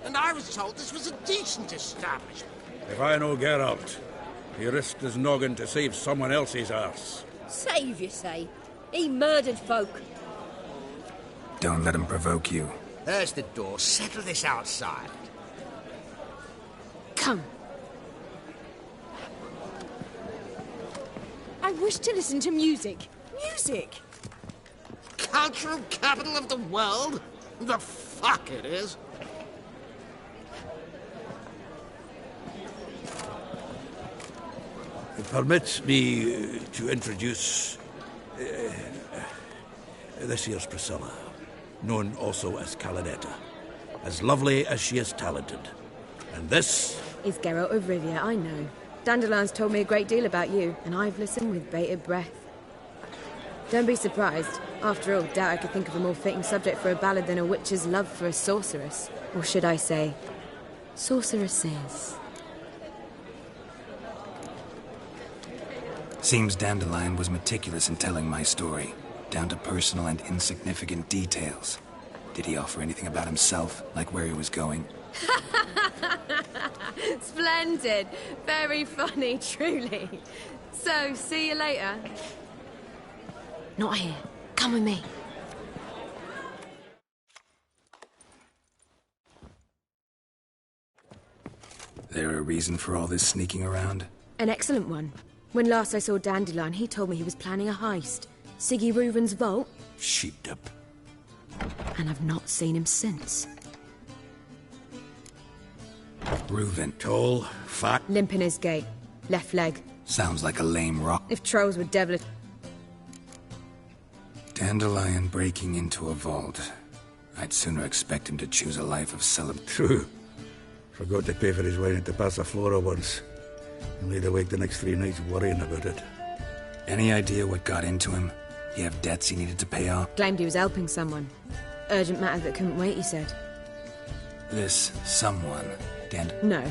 And I was told this was a decent establishment. If I know Geralt, he risked his noggin to save someone else's arse. Save, you say? He murdered folk. Don't let him provoke you. There's the door. Settle this outside. Come. I wish to listen to music. Music! Cultural capital of the world? The fuck it is. Permit me to introduce this here's Priscilla, known also as Calinetta, as lovely as she is talented. And this is Geralt of Rivia, I know. Dandelion's told me a great deal about you, and I've listened with bated breath. Don't be surprised. After all, doubt I could think of a more fitting subject for a ballad than a witch's love for a sorceress. Or should I say, sorceresses. Seems Dandelion was meticulous in telling my story, down to personal and insignificant details. Did he offer anything about himself, like where he was going? Splendid. Very funny, truly. So, see you later. Not here. Come with me. There a reason for all this sneaking around? An excellent one. When last I saw Dandelion, he told me he was planning a heist. Siggy Reuven's vault. Sheepdip. And I've not seen him since. Reuven. Tall, fat. Limp in his gait. Left leg. Sounds like a lame rock. If trolls were devilish. Dandelion breaking into a vault. I'd sooner expect him to choose a life of celibate. True. Forgot to pay for his wine at the Passaflora once. And laid awake the next 3 nights worrying about it. Any idea what got into him? He have debts he needed to pay off? Claimed he was helping someone. Urgent matter that couldn't wait, he said. This someone, No.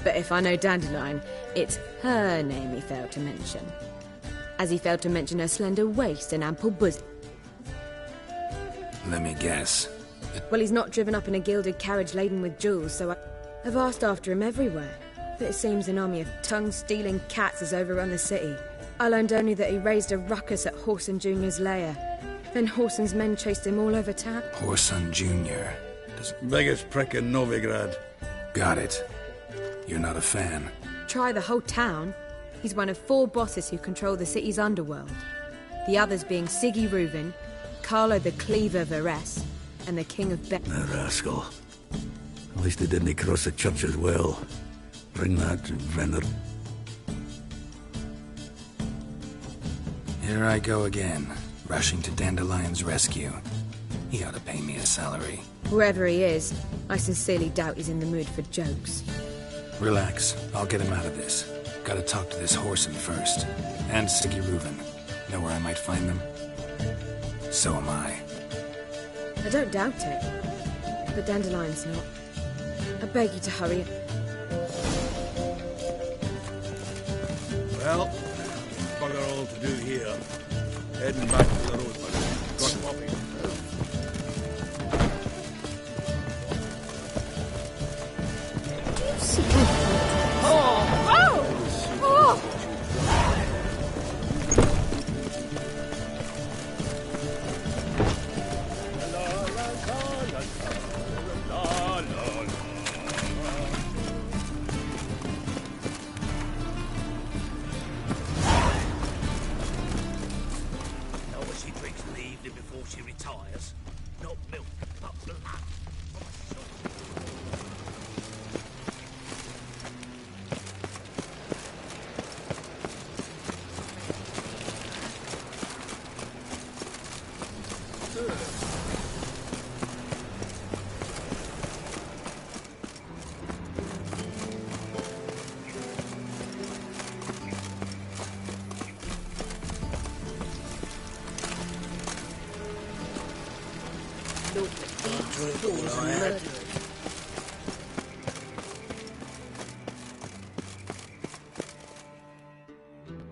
But if I know Dandelion, it's her name he failed to mention. As he failed to mention her slender waist and ample bosom. Let me guess. Well, he's not driven up in a gilded carriage laden with jewels, so I've asked after him everywhere. But it seems an army of tongue-stealing cats has overrun the city. I learned only that he raised a ruckus at Horson Jr.'s lair. Then Horson's men chased him all over town. Horson Jr. Biggest prick in Novigrad. Got it. You're not a fan. Try the whole town. He's one of 4 bosses who control the city's underworld. The others being Siggy Reuven, Carlo the Cleaver Varese, and the King of Beck. A rascal. At least he didn't cross the church as well. Bring that to Venner. Here I go again, rushing to Dandelion's rescue. He ought to pay me a salary. Whoever he is, I sincerely doubt he's in the mood for jokes. Relax, I'll get him out of this. Gotta talk to this Horson first. And Siggy Reuven. Know where I might find them? So am I. I don't doubt it. But Dandelion's not. I beg you to hurry. Well, bugger all to do here. Heading back to the road, but got popping. Do you see? Oh! Oh!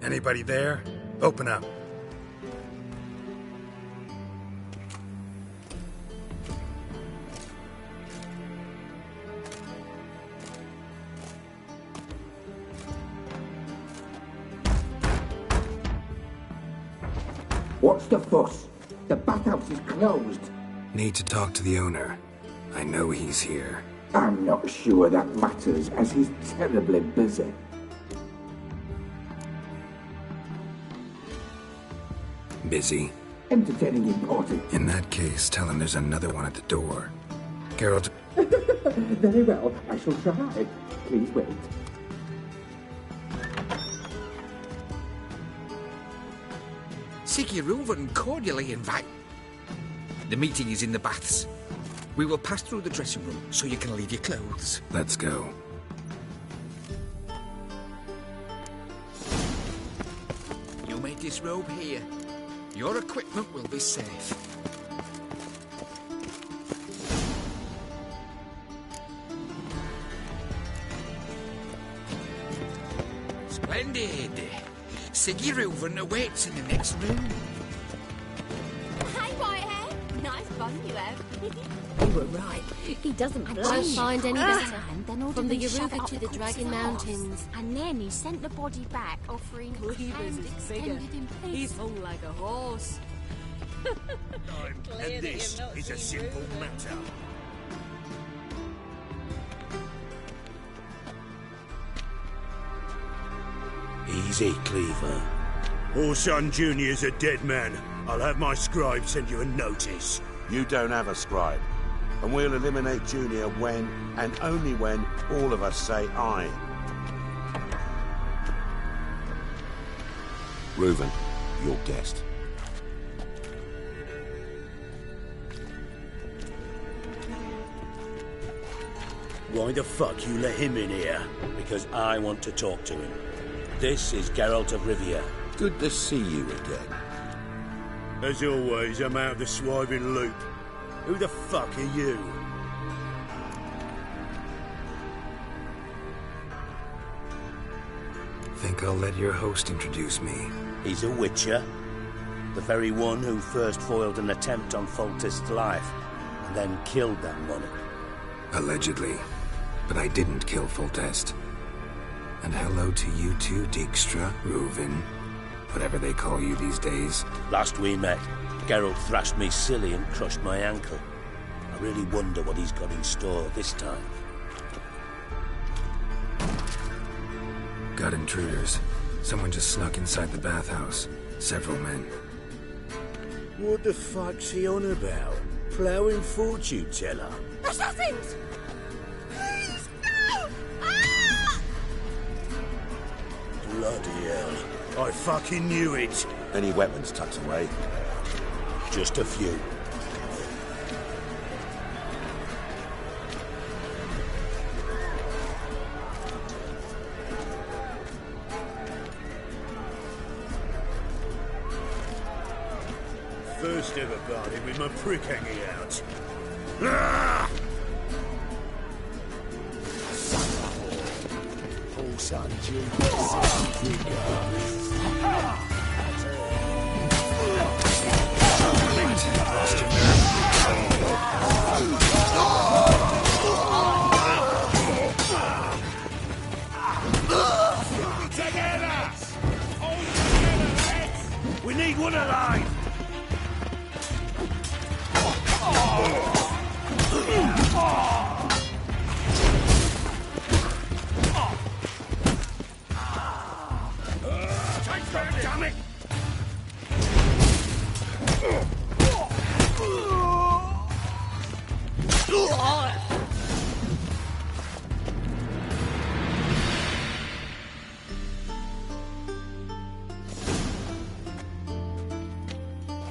Anybody there? Open up. What's the fuss? The bathhouse is closed. Need to talk to the owner. I know he's here. I'm not sure that matters, as he's terribly busy. Busy? Entertaining important. In that case, tell him there's another one at the door. Geralt... Very well, I shall try. Please wait. Siggy Reuven cordially invite. The meeting is in the baths. We will pass through the dressing room so you can leave your clothes. Let's go. You may disrobe here. Your equipment will be safe. Splendid. Siggy Reuven awaits in the next room. Hey, Whitehair. Nice bun you have. You were right. He doesn't find any better. From the Yaruga to the Dragon Mountains. And then he sent the body back, offering Cleaver's hand is bigger. extended in peace. He's hung like a horse. And this is a simple matter. Easy, Cleaver. Horson Jr.'s a dead man. I'll have my scribe send you a notice. You don't have a scribe. And we'll eliminate Junior when, and only when, all of us say aye. Reuven, your guest. Why the fuck you let him in here? Because I want to talk to him. This is Geralt of Rivia. Good to see you again. As always, I'm out of the swiving loop. Who the fuck are you? Think I'll let your host introduce me. He's a witcher. The very one who first foiled an attempt on Foltest's life. then killed that money. Allegedly. But I didn't kill Foltest. And hello to you too, Dijkstra, Reuven, whatever they call you these days. Last we met, Geralt thrashed me silly and crushed my ankle. I really wonder what he's got in store this time. Got intruders. Someone just snuck inside the bathhouse. Several men. What the fuck's he on about? Ploughing fortune teller? Assassins! Please, no! Bloody hell. I fucking knew it. Any weapons tucked away? Just a few. First ever party with my prick hanging out. Ah! Horse on June. Together! Hold together, lads! We need one alive! Damn it!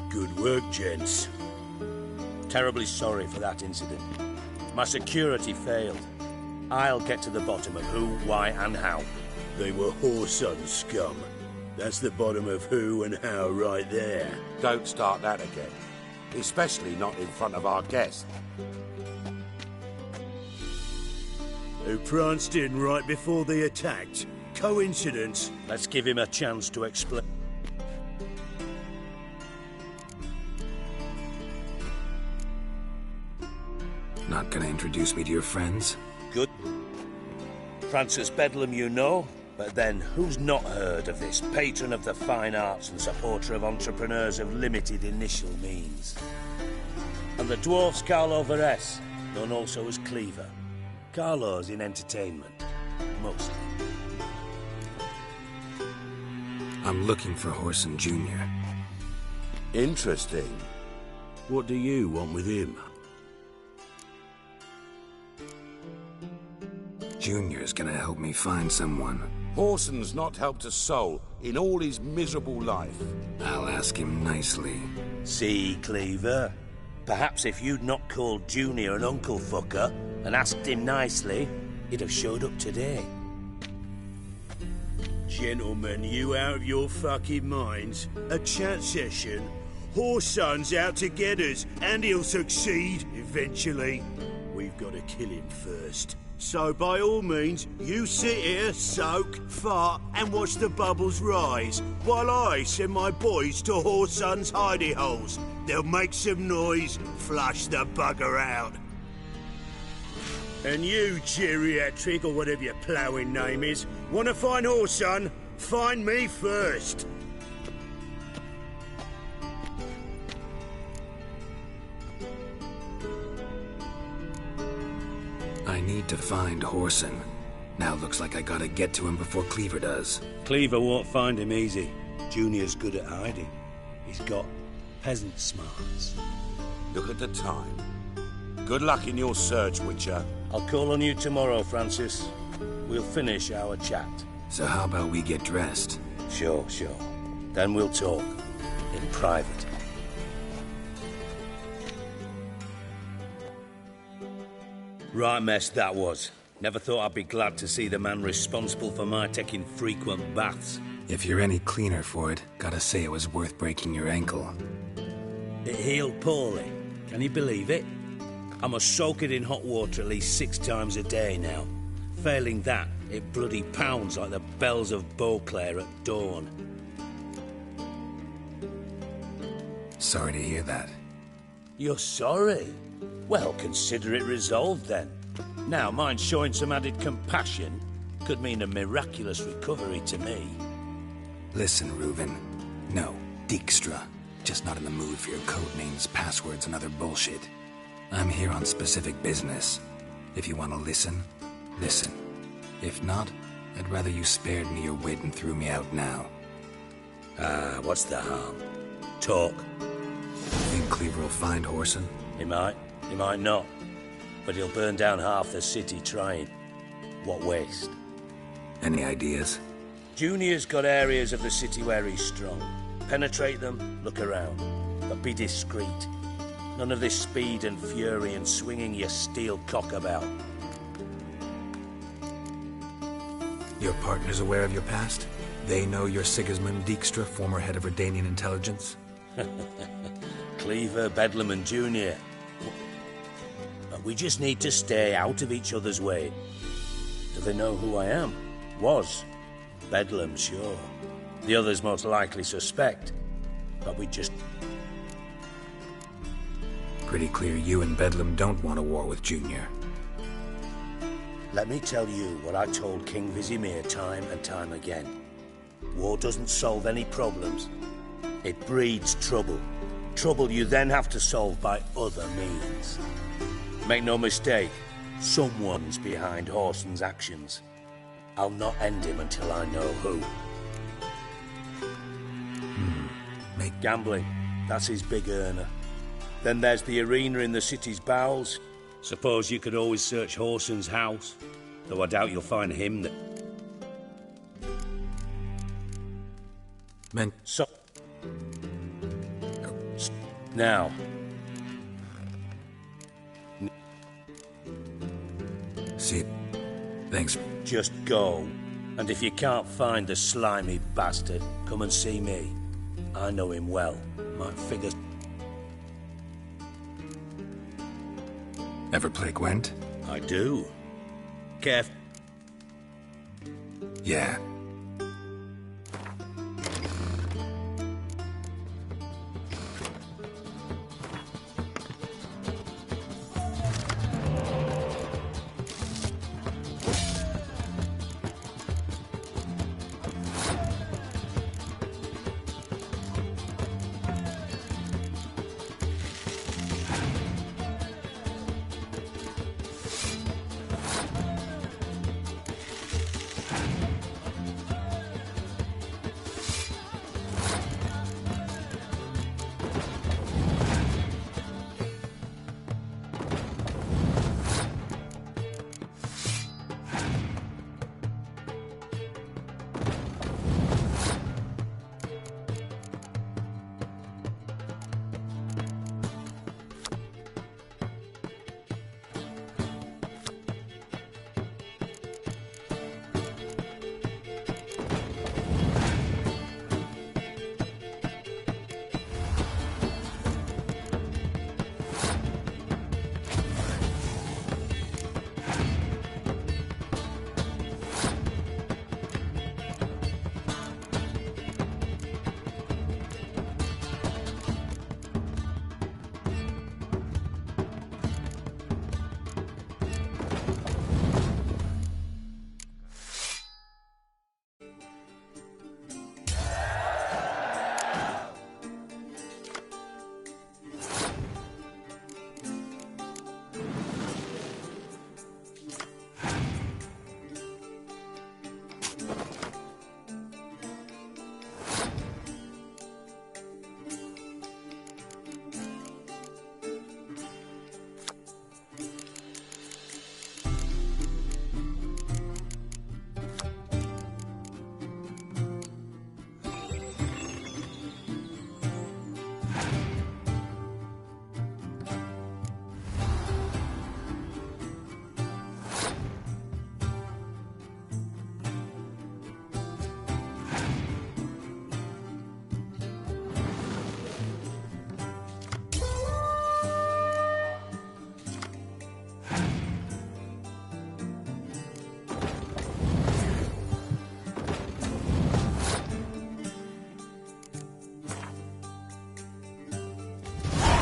Good work, gents. Terribly sorry for that incident. My security failed. I'll get to the bottom of who, why, and how. They were whoreson scum. That's the bottom of who and how right there. Don't start that again. Especially not in front of our guest. Who pranced in right before they attacked. Coincidence? Let's give him a chance to explain. Not gonna introduce me to your friends? Good. Francis Bedlam you know, but then who's not heard of this patron of the fine arts and supporter of entrepreneurs of limited initial means? And the dwarf's Carlo Veres, known also as Cleaver. Carlo's in entertainment, mostly. I'm looking for Whoreson Jr. Interesting. What do you want with him? Junior's gonna help me find someone. Whoreson's not helped a soul in all his miserable life. I'll ask him nicely. See, Cleaver? Perhaps if you'd not called Junior an uncle fucker and asked him nicely, he'd have showed up today. Gentlemen, you out of your fucking minds? A chat session? Whoreson's out to get us, and he'll succeed eventually. We've got to kill him first. So by all means, you sit here, soak, fart, and watch the bubbles rise, while I send my boys to Whoreson's hidey holes. They'll make some noise, flush the bugger out. And you, geriatric, or whatever your ploughing name is, want to find Whoreson? Find me first. I need to find Whoreson. Now looks like I gotta get to him before Cleaver does. Cleaver won't find him easy. Junior's good at hiding. He's got peasant smarts. Look at the time. Good luck in your search, Witcher. I'll call on you tomorrow, Francis. We'll finish our chat. So how about we get dressed? Sure. Then we'll talk. In private. Right mess that was. Never thought I'd be glad to see the man responsible for my taking frequent baths. If you're any cleaner for it, gotta say it was worth breaking your ankle. It healed poorly. Can you believe it? I must soak it in hot water at least 6 times a day now. Failing that, it bloody pounds like the bells of Beauclair at dawn. Sorry to hear that. You're sorry? Well, consider it resolved then. Now, mind showing some added compassion could mean a miraculous recovery to me. Listen, Reuven. No, Dijkstra. Just not in the mood for your code names, passwords, and other bullshit. I'm here on specific business. If you want to listen, listen. If not, I'd rather you spared me your wit and threw me out now. What's the harm? Talk. Think Cleaver will find Whoreson? He might not. But he'll burn down half the city trying. What waste? Any ideas? Junior's got areas of the city where he's strong. Penetrate them, look around. But be discreet. None of this speed and fury and swinging your steel cock about. Your partner's aware of your past? They know you're Sigismund Dijkstra, former head of Redanian intelligence? Cleaver, Bedlam and Junior. We just need to stay out of each other's way. Do they know who I am? Was. Bedlam, sure. The others most likely suspect. But we just... Pretty clear you and Bedlam don't want a war with Junior. Let me tell you what I told King Vizimir time and time again. War doesn't solve any problems. It breeds trouble. Trouble you then have to solve by other means. Make no mistake, someone's behind Whoreson's actions. I'll not end him until I know who. Gambling, that's his big earner. Then there's the arena in the city's bowels. Suppose you could always search Whoreson's house, though I doubt you'll find him there. Men. So... Now... See, thanks. Just go, and if you can't find the slimy bastard, come and see me. I know him well. My fingers... Ever play Gwent? I do. Careful. Yeah.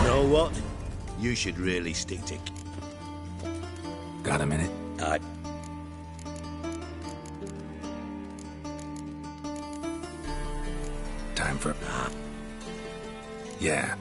Know what? You should really stick to... Got a minute? Time for... Yeah.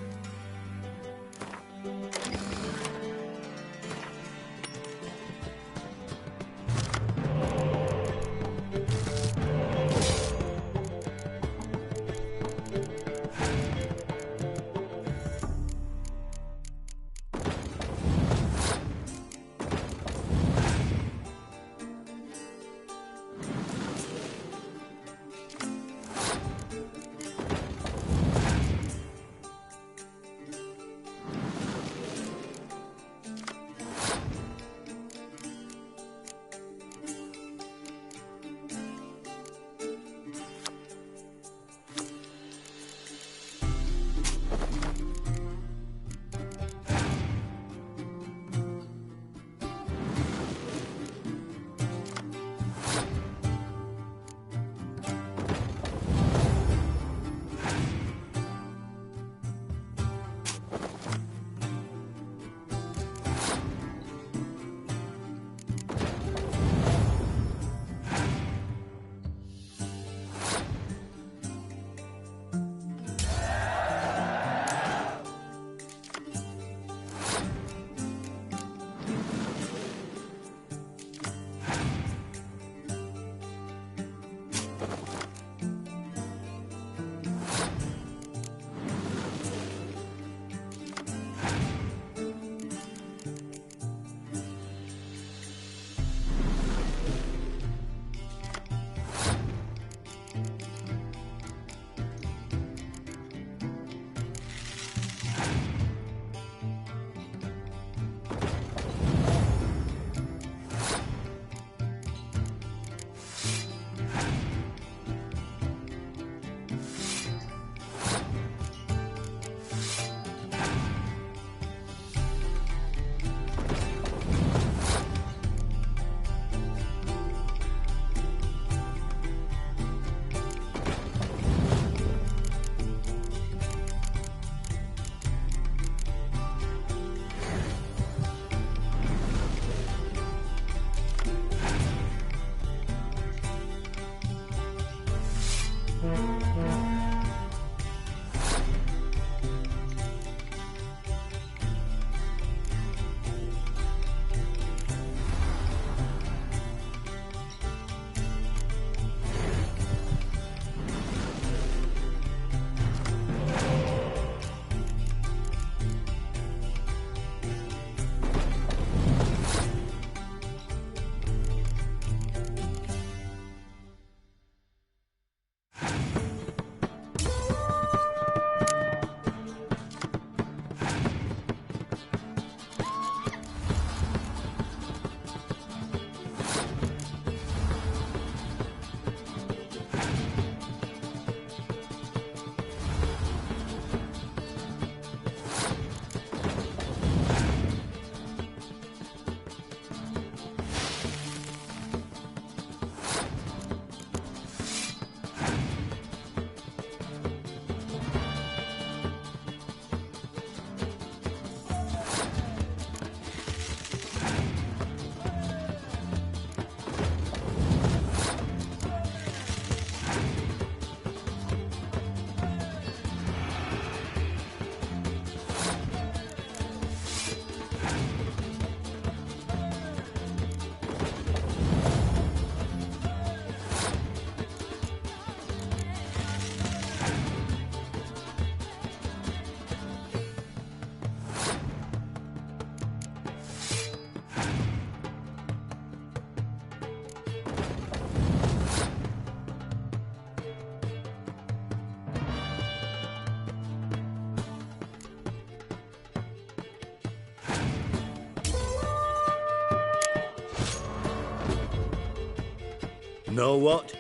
Know what?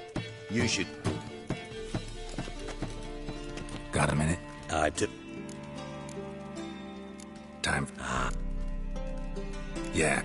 You should... Got a minute? I took... Time... Yeah.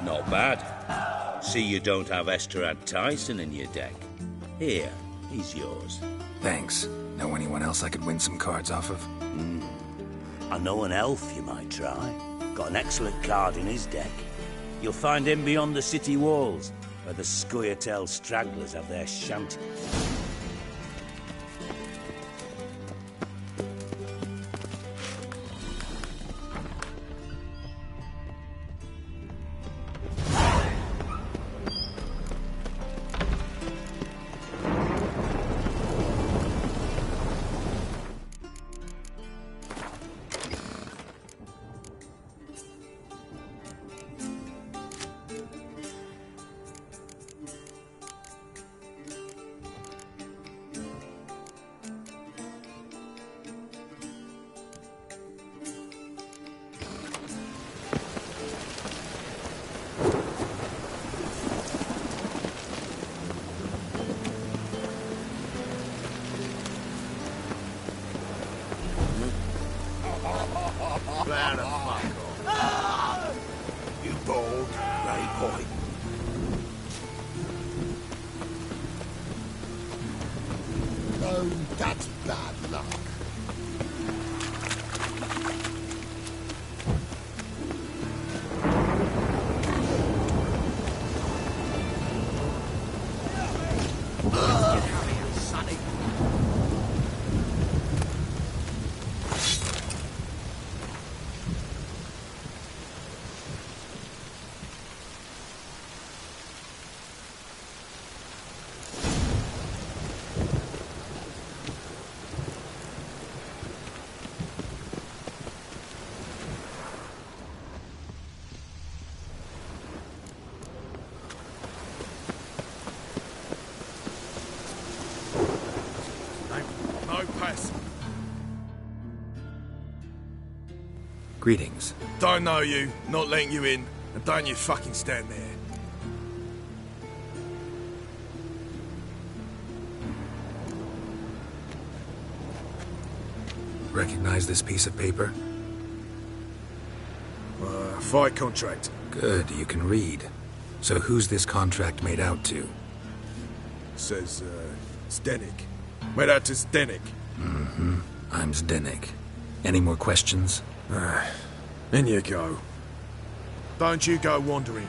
Not bad. See you don't have Esterad Tyson in your deck. Here, he's yours. Thanks. Know anyone else I could win some cards off of? I know an elf you might try. Got an excellent card in his deck. You'll find him beyond the city walls, where the Scoia'tael stragglers have their shanty. You bold, grey boy. Oh, that's bad luck. Greetings. Don't know you, not letting you in, and don't you fucking stand there. Recognize this piece of paper? Fight contract. Good, you can read. So who's this contract made out to? Says, Zdenek. Made out to Zdenek. Mm-hmm. I'm Zdenek. Any more questions? In you go. Don't you go wandering.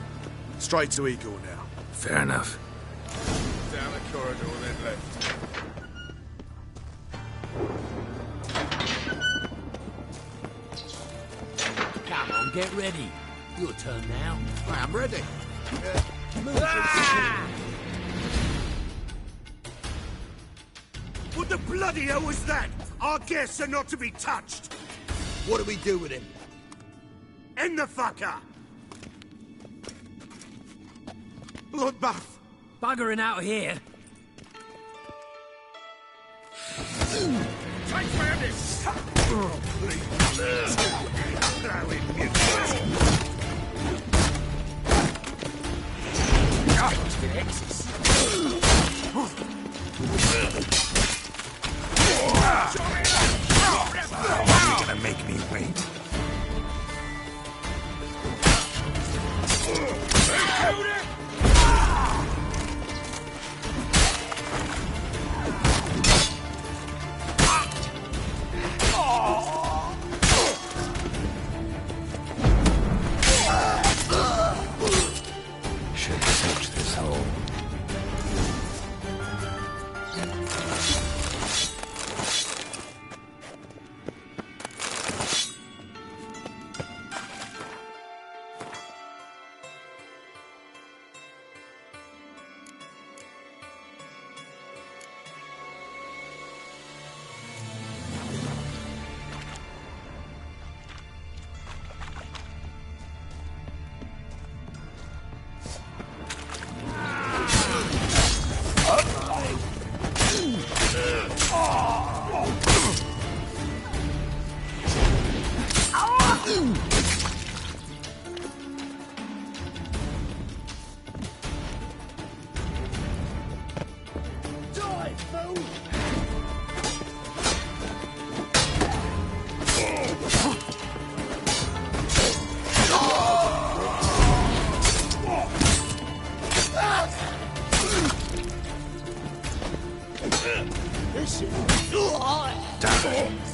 Straight to Igor now. Fair enough. Down the corridor, then left. Come on, get ready. Your turn now. I am ready. What the bloody hell was that? Our guests are not to be touched. What do we do with him? End the fucker! Bloodbath! Buggering out of here. Take madness! Oh, please. Now in mutiny. You're gonna make me wait. for?